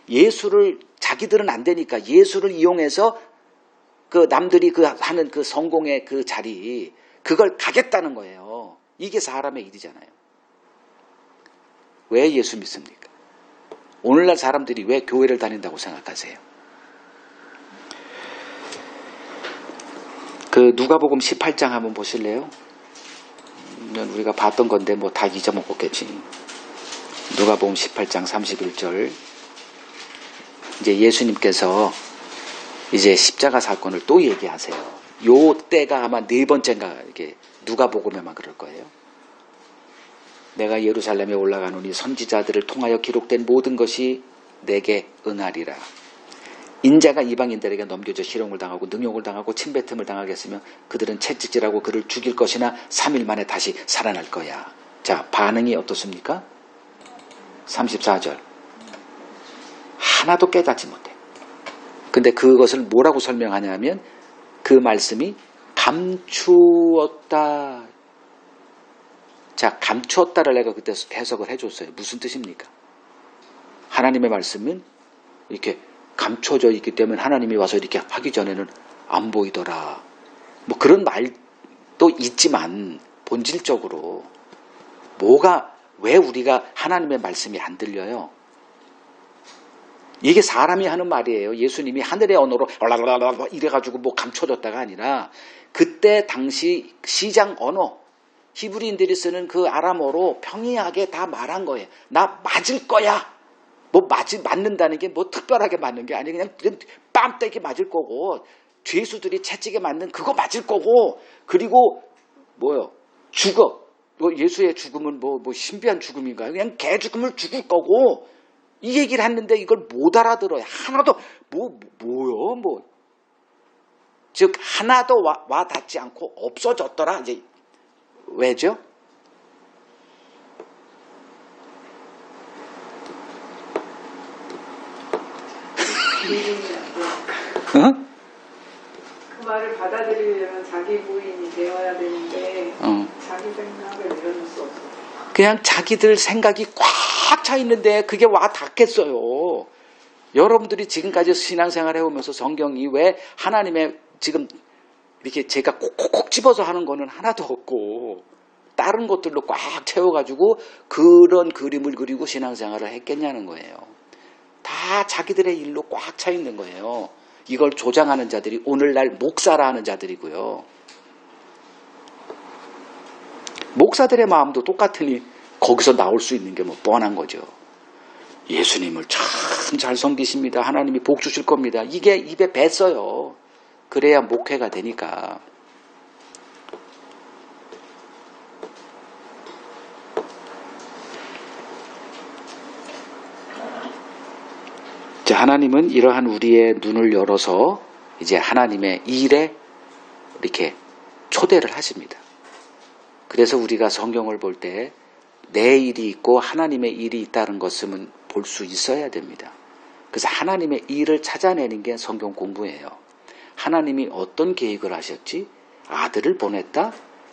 예수를, 자기들은 안 되니까 예수를 이용해서 그 남들이 그 하는 그 성공의 그 자리, 그걸 가겠다는 거예요. 이게 사람의 일이잖아요. 왜 예수 믿습니까? 오늘날 사람들이 왜 교회를 다닌다고 생각하세요? 그 누가복음 18장 한번 보실래요? 우리가 봤던 건데 뭐 다 잊어먹었겠지. 누가복음 18장 31절. 이제 예수님께서 이제 십자가 사건을 또 얘기하세요. 요 때가 아마 네 번째인가 이렇게 누가복음에만 그럴 거예요. 내가 예루살렘에 올라가노니 선지자들을 통하여 기록된 모든 것이 내게 응하리라. 인자가 이방인들에게 넘겨져 희롱을 당하고 능욕을 당하고 침뱉음을 당하겠으며 그들은 채찍질하고 그를 죽일 것이나 3일 만에 다시 살아날 거야. 자, 반응이 어떻습니까? 34절. 하나도 깨닫지 못해. 근데 그것을 뭐라고 설명하냐면 그 말씀이 감추었다. 자, 감추었다를 내가 그때 해석을 해줬어요. 무슨 뜻입니까? 하나님의 말씀은 이렇게 감춰져 있기 때문에 하나님이 와서 이렇게 하기 전에는 안 보이더라. 뭐 그런 말도 있지만 본질적으로 왜 우리가 하나님의 말씀이 안 들려요? 이게 사람이 하는 말이에요. 예수님이 하늘의 언어로 이래가지고 뭐 감춰졌다가 아니라 그때 당시 시장 언어, 히브리인들이 쓰는 그 아람어로 평이하게 다 말한 거예요. 나 맞을 거야. 뭐 맞는다는 게 뭐 특별하게 맞는 게 아니고 그냥 뺨때기 맞을 거고 죄수들이 채찍에 맞는 그거 맞을 거고 그리고 뭐요? 죽어. 뭐 예수의 죽음은 뭐 신비한 죽음인가요? 그냥 개 죽음을 죽을 거고 이 얘기를 했는데 이걸 못 알아들어요. 하나도 뭐요? 즉 하나도 와 닿지 않고 없어졌더라. 이제 왜죠? 어? 그 말을 받아들이려면 자기 부인이 되어야 되는데 자기 생각을 내려놓을 수 없어. 그냥 자기들 생각이 꽉 차 있는데 그게 와 닿겠어요. 여러분들이 지금까지 신앙생활 해오면서 성경이 왜 하나님의 지금 이렇게 제가 콕콕콕 집어서 하는 거는 하나도 없고 다른 것들로 꽉 채워가지고 그런 그림을 그리고 신앙생활을 했겠냐는 거예요. 다 자기들의 일로 꽉 차 있는 거예요. 이걸 조장하는 자들이 오늘날 목사라 하는 자들이고요. 목사들의 마음도 똑같으니 거기서 나올 수 있는 게 뭐 뻔한 거죠. 예수님을 참 잘 섬기십니다. 하나님이 복 주실 겁니다. 이게 입에 뱄어요. 그래야 목회가 되니까. 자, 하나님은 이러한 우리의 눈을 열어서 이제 하나님의 일에 이렇게 초대를 하십니다. 그래서 우리가 성경을 볼 때 내 일이 있고 하나님의 일이 있다는 것은 볼 수 있어야 됩니다. 그래서 하나님의 일을 찾아내는 게 성경 공부예요. 하나님이 어떤 계획을 하셨지? 아들을 보냈다?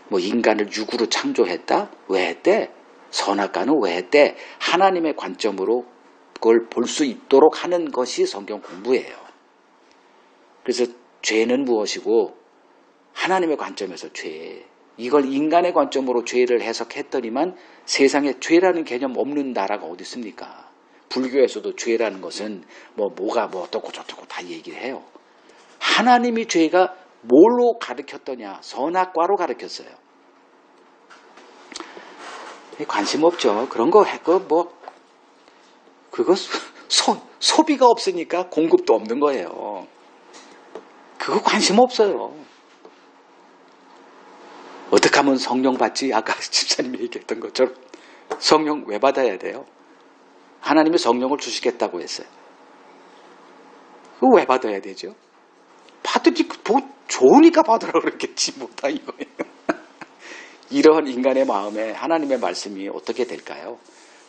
뭐 인간을 육으로 창조했다? 왜 했대? 선악과는 왜 했대? 하나님의 관점으로 그걸 볼 수 있도록 하는 것이 성경 공부예요. 그래서 죄는 무엇이고 하나님의 관점에서 죄. 이걸 인간의 관점으로 죄를 해석했더니만 세상에 죄라는 개념 없는 나라가 어디 있습니까? 불교에서도 죄라는 것은 뭐가 어떻고 저떻고 다 얘기를 해요. 하나님이 죄가 뭘로 가르쳤더냐? 선악과로 가르쳤어요. 관심 없죠. 그런 거 그거 소비가 없으니까 공급도 없는 거예요. 그거 관심 없어요. 어떻게 하면 성령 받지? 아까 집사님이 얘기했던 것처럼 성령 왜 받아야 돼요? 하나님이 성령을 주시겠다고 했어요. 그거 왜 받아야 되죠? 받으니 좋으니까 받으라고 그랬겠지 못하 이거예요. 이러한 인간의 마음에 하나님의 말씀이 어떻게 될까요?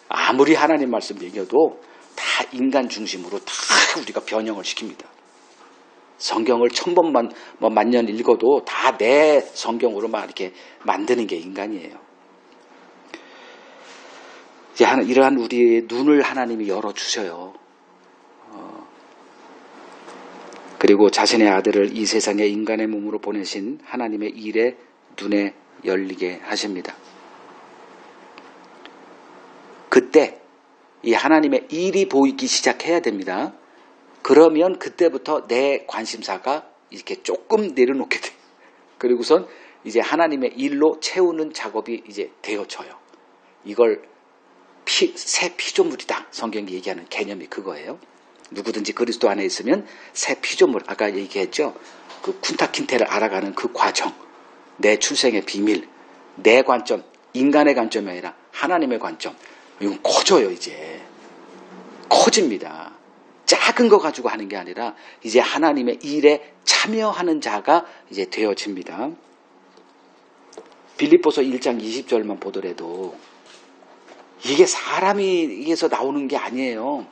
아무리 하나님 말씀 얘기해도 다 인간 중심으로 다 우리가 변형을 시킵니다. 성경을 1000번만 뭐 만년 읽어도 다 내 성경으로 막 이렇게 만드는 게 인간이에요. 이제 이러한 우리의 눈을 하나님이 열어주셔요. 그리고 자신의 아들을 이 세상에 인간의 몸으로 보내신 하나님의 일에 눈에 열리게 하십니다. 그때 이 하나님의 일이 보이기 시작해야 됩니다. 그러면 그때부터 내 관심사가 이렇게 조금 내려놓게 돼요. 그리고선 이제 하나님의 일로 채우는 작업이 이제 되어져요. 이걸 새 피조물이다. 성경이 얘기하는 개념이 그거예요. 누구든지 그리스도 안에 있으면 새 피조물, 아까 얘기했죠. 그 쿤타킨테를 알아가는 그 과정, 내 출생의 비밀, 내 관점, 인간의 관점이 아니라 하나님의 관점. 이건 커져요. 이제 커집니다. 작은 거 가지고 하는 게 아니라 이제 하나님의 일에 참여하는 자가 이제 되어집니다. 빌립보서 1장 20절만 보더라도 이게 사람에게서 나오는 게 아니에요.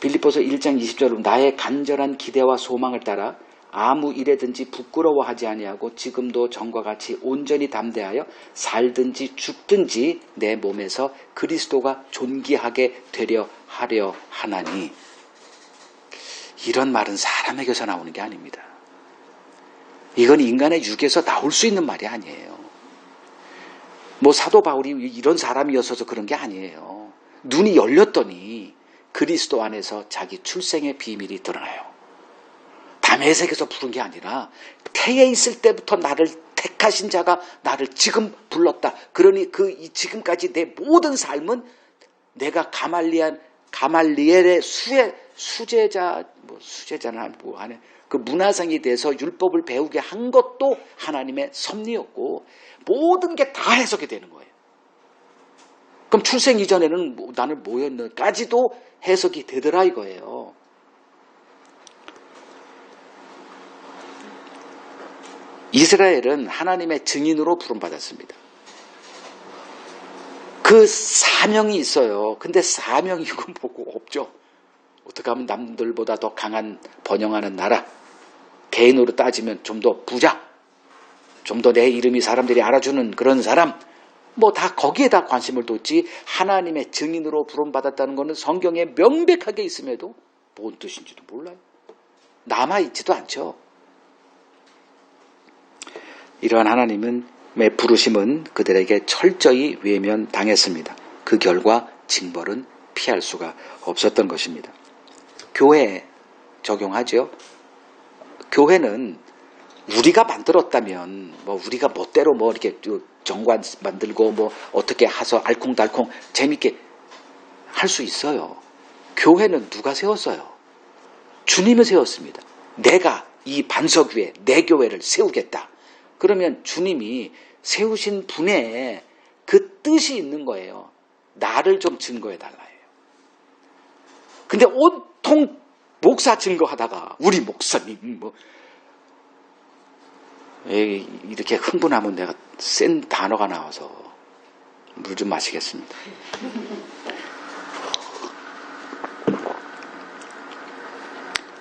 빌립보서 1장 20절은 나의 간절한 기대와 소망을 따라 아무 일에든지 부끄러워하지 아니하고 지금도 전과 같이 온전히 담대하여 살든지 죽든지 내 몸에서 그리스도가 존귀하게 되려 하려 하나니. 이런 말은 사람에게서 나오는 게 아닙니다. 이건 인간의 육에서 나올 수 있는 말이 아니에요. 뭐 사도 바울이 이런 사람이어서 그런 게 아니에요. 눈이 열렸더니 그리스도 안에서 자기 출생의 비밀이 드러나요. 담에색에서 부른 게 아니라 태에 있을 때부터 나를 택하신 자가 나를 지금 불렀다. 그러니 지금까지 내 모든 삶은 내가 가말리엘의 수제자는 뭐 안에 그 문화생이 돼서 율법을 배우게 한 것도 하나님의 섭리였고 모든 게 다 해석이 되는 거예요. 그럼 출생 이전에는 나는 뭐였는까지도 해석이 되더라 이거예요. 이스라엘은 하나님의 증인으로 부름받았습니다. 그 사명이 있어요. 근데 사명이 이건 보고 없죠. 어떻게 하면 남들보다 더 강한 번영하는 나라, 개인으로 따지면 좀 더 부자, 좀 더 내 이름이 사람들이 알아주는 그런 사람, 뭐 다 거기에다 관심을 뒀지 하나님의 증인으로 부름받았다는 것은 성경에 명백하게 있음에도 뭔 뜻인지도 몰라요. 남아있지도 않죠. 이러한 하나님의 부르심은 그들에게 철저히 외면당했습니다. 그 결과 징벌은 피할 수가 없었던 것입니다. 교회 적용하죠. 교회는 우리가 만들었다면 뭐 우리가 멋대로 뭐 이렇게 정관 만들고 뭐 어떻게 해서 알콩달콩 재밌게 할 수 있어요. 교회는 누가 세웠어요? 주님이 세웠습니다. 내가 이 반석 위에 내 교회를 세우겠다. 그러면 주님이 세우신 분에 그 뜻이 있는 거예요. 나를 좀 증거해 달라 해요. 근데 온통 목사 증거하다가 우리 목사님 뭐 이렇게 흥분하면 내가 센 단어가 나와서 물 좀 마시겠습니다.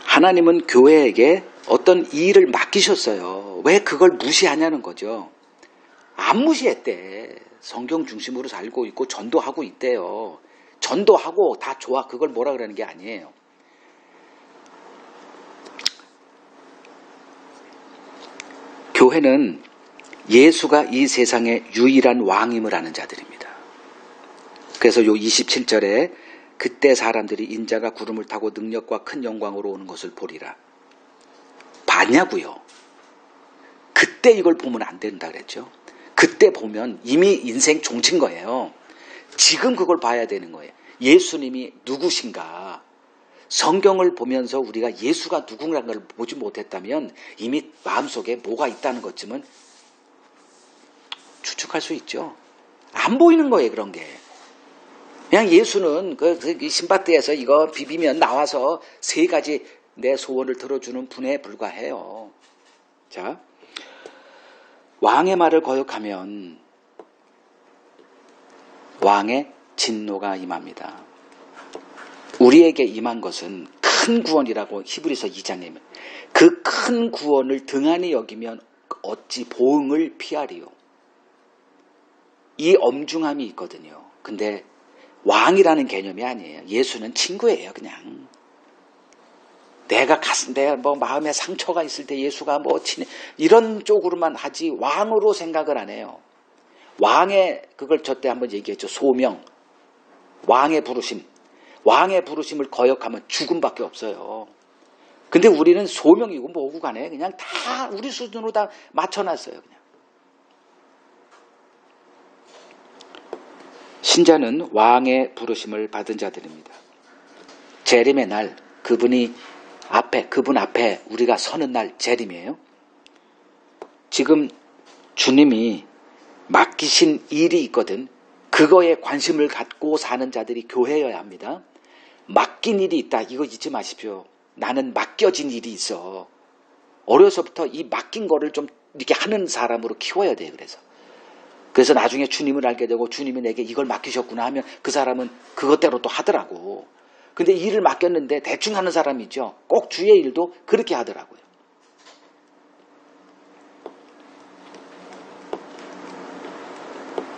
하나님은 교회에게 어떤 일을 맡기셨어요. 왜 그걸 무시하냐는 거죠. 안 무시했대. 성경 중심으로 살고 있고 전도하고 있대요. 전도하고 다 좋아. 그걸 뭐라 그러는 게 아니에요. 교회는 예수가 이 세상의 유일한 왕임을 아는 자들입니다. 그래서 요 27절에 그때 사람들이 인자가 구름을 타고 능력과 큰 영광으로 오는 것을 보리라. 봤냐고요. 그때 이걸 보면 안 된다 그랬죠. 그때 보면 이미 인생 종친 거예요. 지금 그걸 봐야 되는 거예요. 예수님이 누구신가. 성경을 보면서 우리가 예수가 누구라는 걸 보지 못했다면 이미 마음속에 뭐가 있다는 것쯤은 추측할 수 있죠. 안 보이는 거예요. 그런 게. 그냥 예수는 그 신밧드에서 이거 비비면 나와서 3가지 내 소원을 들어주는 분에 불과해요. 자, 왕의 말을 거역하면 왕의 진노가 임합니다. 우리에게 임한 것은 큰 구원이라고 히브리서 2장에 그 큰 구원을 등한히 여기면 어찌 보응을 피하리요. 이 엄중함이 있거든요. 근데 왕이라는 개념이 아니에요. 예수는 친구예요, 그냥. 내가 뭐 마음에 상처가 있을 때 예수가 뭐 이런 쪽으로만 하지 왕으로 생각을 안 해요. 왕의 그걸 저때 한번 얘기했죠. 소명, 왕의 부르심. 왕의 부르심을 거역하면 죽음밖에 없어요. 근데 우리는 소명이고 뭐고 간에 그냥 다 우리 수준으로 다 맞춰놨어요. 그냥. 신자는 왕의 부르심을 받은 자들입니다. 재림의 날, 그분 앞에 우리가 서는 날 재림이에요. 지금 주님이 맡기신 일이 있거든. 그거에 관심을 갖고 사는 자들이 교회여야 합니다. 맡긴 일이 있다. 이거 잊지 마십시오. 나는 맡겨진 일이 있어. 어려서부터 이 맡긴 거를 좀 이렇게 하는 사람으로 키워야 돼요. 그래서 나중에 주님을 알게 되고 주님이 내게 이걸 맡기셨구나 하면 그 사람은 그것대로 또 하더라고. 근데 일을 맡겼는데 대충 하는 사람이 있죠. 꼭 주의 일도 그렇게 하더라고요.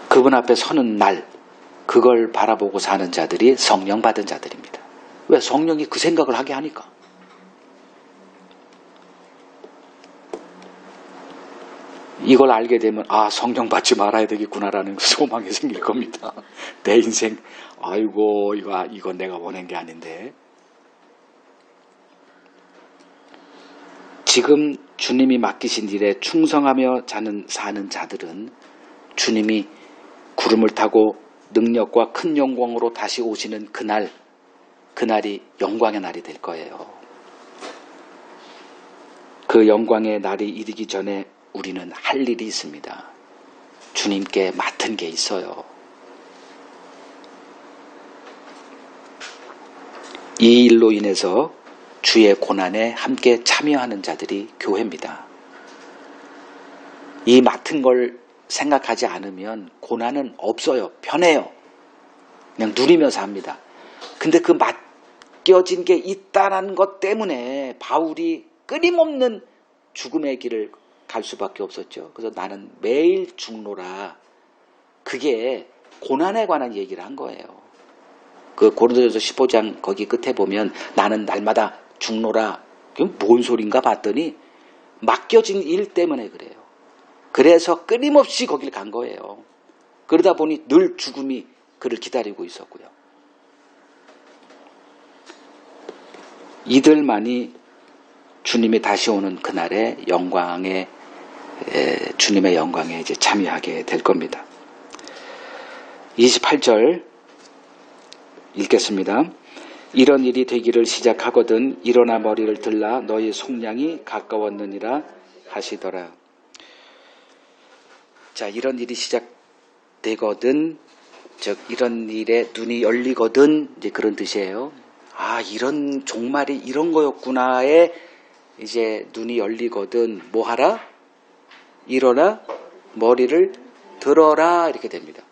그분 앞에 서는 날, 그걸 바라보고 사는 자들이 성령 받은 자들입니다. 왜? 성령이 그 생각을 하게 하니까. 이걸 알게 되면 성령 받지 말아야 되겠구나라는 소망이 생길 겁니다. 내 인생 아이고 이거 내가 원한 게 아닌데. 지금 주님이 맡기신 일에 충성하며 사는 자들은 주님이 구름을 타고 능력과 큰 영광으로 다시 오시는 그날이 영광의 날이 될 거예요. 그 영광의 날이 이르기 전에 우리는 할 일이 있습니다. 주님께 맡은 게 있어요. 이 일로 인해서 주의 고난에 함께 참여하는 자들이 교회입니다. 이 맡은 걸 생각하지 않으면 고난은 없어요. 편해요. 그냥 누리면서 합니다. 근데 그 맡겨진 게 있다는 것 때문에 바울이 끊임없는 죽음의 길을 갈 수밖에 없었죠. 그래서 나는 매일 죽노라. 그게 고난에 관한 얘기를 한 거예요. 그 고린도전서 15장 거기 끝에 보면 나는 날마다 죽노라. 그게 뭔 소린가 봤더니 맡겨진 일 때문에 그래요. 그래서 끊임없이 거길 간 거예요. 그러다 보니 늘 죽음이 그를 기다리고 있었고요. 이들만이 주님이 다시 오는 그날의 주님의 영광에 이제 참여하게 될 겁니다. 28절 읽겠습니다. 이런 일이 되기를 시작하거든 일어나 머리를 들라 너희 속량이 가까웠느니라 하시더라. 자, 이런 일이 시작되거든, 즉 이런 일에 눈이 열리거든, 이제 그런 뜻이에요. 이런 종말이 이런 거였구나에 이제 눈이 열리거든 뭐 하라? 일어나 머리를 들어라 이렇게 됩니다.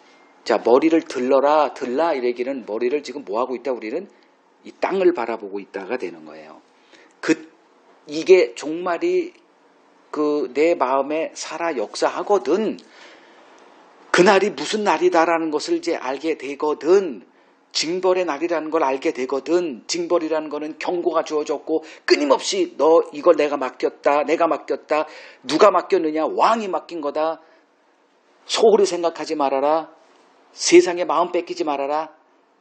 자, 머리를 들라 이 얘기는 머리를 지금 뭐 하고 있다? 우리는 이 땅을 바라보고 있다가 되는 거예요. 이게 종말이 내 마음에 살아 역사하거든. 그날이 무슨 날이다라는 것을 이제 알게 되거든. 징벌의 날이라는 걸 알게 되거든. 징벌이라는 거는 경고가 주어졌고 끊임없이 너 이걸 내가 맡겼다. 누가 맡겼느냐? 왕이 맡긴 거다. 소홀히 생각하지 말아라. 세상에 마음 뺏기지 말아라.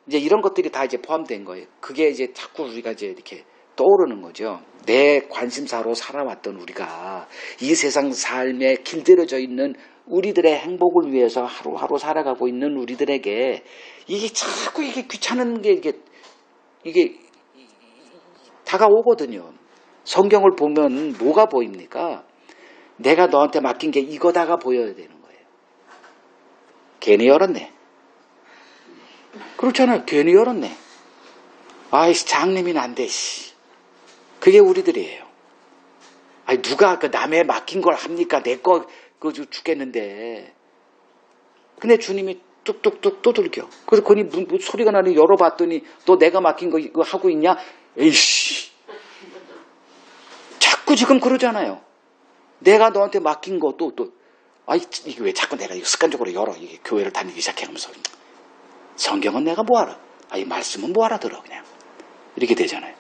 이제 이런 것들이 다 이제 포함된 거예요. 그게 이제 자꾸 우리가 이제 이렇게 떠오르는 거죠. 내 관심사로 살아왔던 우리가 이 세상 삶에 길들여져 있는 우리들의 행복을 위해서 하루하루 살아가고 있는 우리들에게 이게 자꾸 이게 귀찮은 게 이게 다가오거든요. 성경을 보면 뭐가 보입니까? 내가 너한테 맡긴 게 이거다가 보여야 되는 거예요. 괜히 열었네. 그렇잖아요. 괜히 열었네. 장님이는 안 돼. 그게 우리들이에요. 누가 남의 맡긴 걸 합니까? 내 거 그거 죽겠는데. 근데 주님이 뚝뚝뚝 두들겨. 그래서 그니 뭐 소리가 나니 열어봤더니 또 내가 맡긴 거 이거 하고 있냐? 에이씨. 자꾸 지금 그러잖아요. 내가 너한테 맡긴 거 또 이게 왜 자꾸 내가 습관적으로 열어. 이게 교회를 다니기 시작하면서. 성경은 내가 뭐 알아? 이 말씀은 뭐 알아들어 그냥. 이렇게 되잖아요.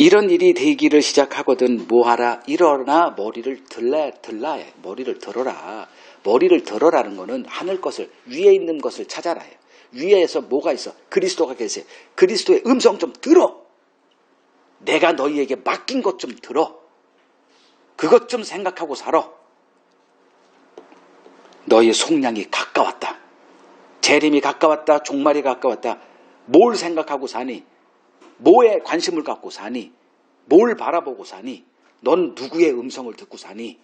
이런 일이 되기를 시작하거든 뭐하라? 일어나 머리를 들라 해. 머리를 들어라. 머리를 들어라는 거는 하늘 것을 위에 있는 것을 찾아라 해요. 위에서 뭐가 있어? 그리스도가 계세요. 그리스도의 음성 좀 들어. 내가 너희에게 맡긴 것 좀 들어. 그것 좀 생각하고 살아. 너희의 속량이 가까웠다. 재림이 가까웠다. 종말이 가까웠다. 뭘 생각하고 사니? 뭐에 관심을 갖고 사니? 뭘 바라보고 사니? 넌 누구의 음성을 듣고 사니?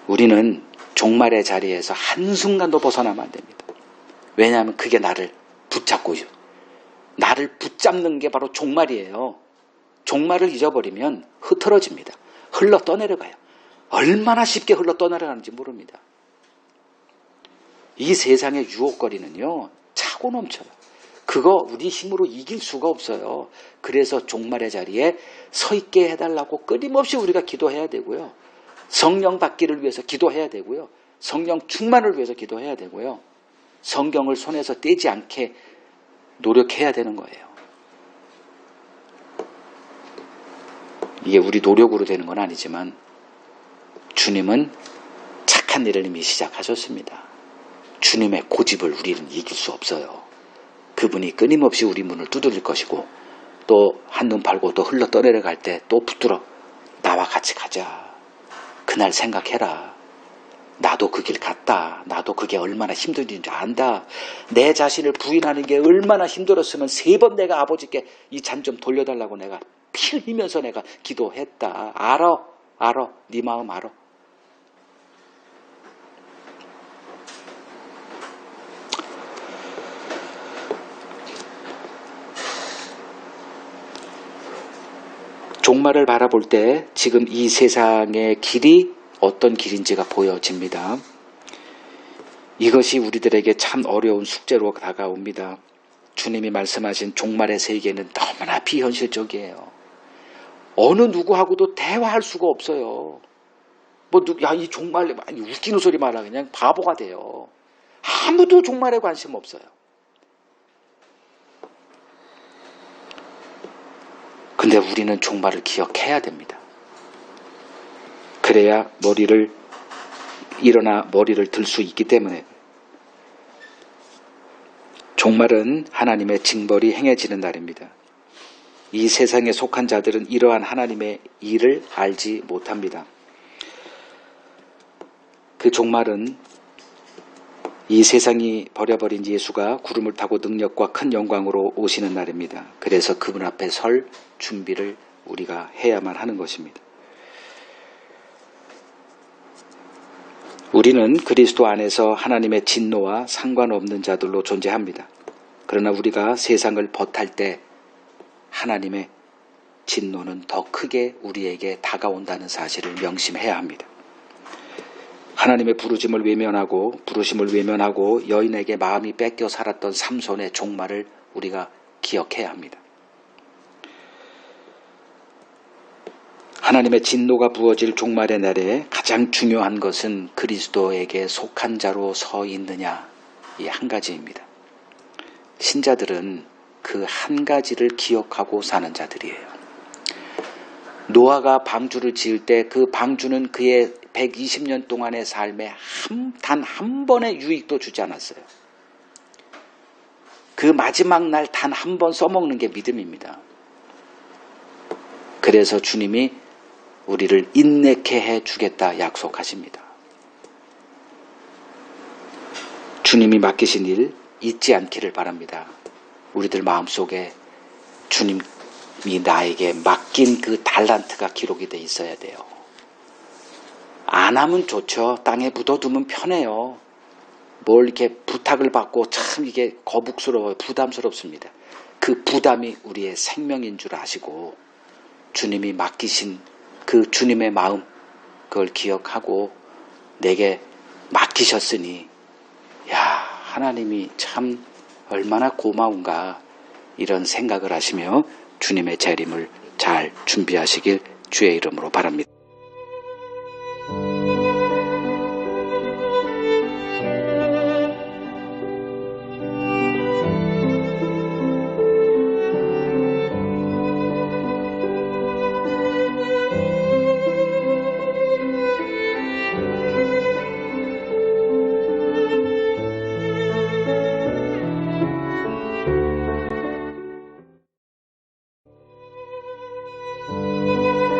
우리는 종말의 자리에서 한순간도 벗어나면 안 됩니다. 왜냐하면 그게 나를 붙잡고 있어요. 나를 붙잡는 게 바로 종말이에요. 종말을 잊어버리면 흐트러집니다. 흘러 떠내려가요. 얼마나 쉽게 흘러 떠내려가는지 모릅니다. 이 세상의 유혹거리는요. 차고 넘쳐요. 그거 우리 힘으로 이길 수가 없어요. 그래서 종말의 자리에 서 있게 해달라고 끊임없이 우리가 기도해야 되고요. 성령 받기를 위해서 기도해야 되고요. 성령 충만을 위해서 기도해야 되고요. 성경을 손에서 떼지 않게 노력해야 되는 거예요. 이게 우리 노력으로 되는 건 아니지만 주님은 착한 일을 이미 시작하셨습니다. 주님의 고집을 우리는 이길 수 없어요. 그분이 끊임없이 우리 문을 두드릴 것이고 또 한눈 팔고 또 흘러 떠내려갈 때 또 붙들어 나와 같이 가자. 그날 생각해라. 나도 그 길 갔다. 나도 그게 얼마나 힘든지 안다. 내 자신을 부인하는 게 얼마나 힘들었으면 3번 내가 아버지께 이 잔 좀 돌려달라고 내가 피 흘리면서 내가 기도했다. 알아. 네 마음 알아. 종말을 바라볼 때 지금 이 세상의 길이 어떤 길인지가 보여집니다. 이것이 우리들에게 참 어려운 숙제로 다가옵니다. 주님이 말씀하신 종말의 세계는 너무나 비현실적이에요. 어느 누구하고도 대화할 수가 없어요. 이 종말에 웃기는 소리 마라 그냥 바보가 돼요. 아무도 종말에 관심 없어요. 근데 우리는 종말을 기억해야 됩니다. 그래야 일어나 머리를 들 수 있기 때문에. 종말은 하나님의 징벌이 행해지는 날입니다. 이 세상에 속한 자들은 이러한 하나님의 일을 알지 못합니다. 그 종말은 이 세상이 버려버린 예수가 구름을 타고 능력과 큰 영광으로 오시는 날입니다. 그래서 그분 앞에 설 준비를 우리가 해야만 하는 것입니다. 우리는 그리스도 안에서 하나님의 진노와 상관없는 자들로 존재합니다. 그러나 우리가 세상을 벗할 때 하나님의 진노는 더 크게 우리에게 다가온다는 사실을 명심해야 합니다. 하나님의 부르심을 외면하고 여인에게 마음이 뺏겨 살았던 삼손의 종말을 우리가 기억해야 합니다. 하나님의 진노가 부어질 종말의 날에 가장 중요한 것은 그리스도에게 속한 자로 서 있느냐, 이 한 가지입니다. 신자들은 그 한 가지를 기억하고 사는 자들이에요. 노아가 방주를 지을 때 그 방주는 그의 120년 동안의 삶에 단 한 번의 유익도 주지 않았어요. 그 마지막 날 단 한 번 써먹는 게 믿음입니다. 그래서 주님이 우리를 인내케 해주겠다 약속하십니다. 주님이 맡기신 일 잊지 않기를 바랍니다. 우리들 마음속에 주님이 나에게 맡긴 그 달란트가 기록이 돼 있어야 돼요. 안 하면 좋죠. 땅에 묻어두면 편해요. 뭘 이렇게 부탁을 받고 참 이게 거북스러워요. 부담스럽습니다. 그 부담이 우리의 생명인 줄 아시고 주님이 맡기신 그 주님의 마음, 그걸 기억하고 내게 맡기셨으니, 야, 하나님이 참 얼마나 고마운가, 이런 생각을 하시며 주님의 재림을 잘 준비하시길 주의 이름으로 바랍니다.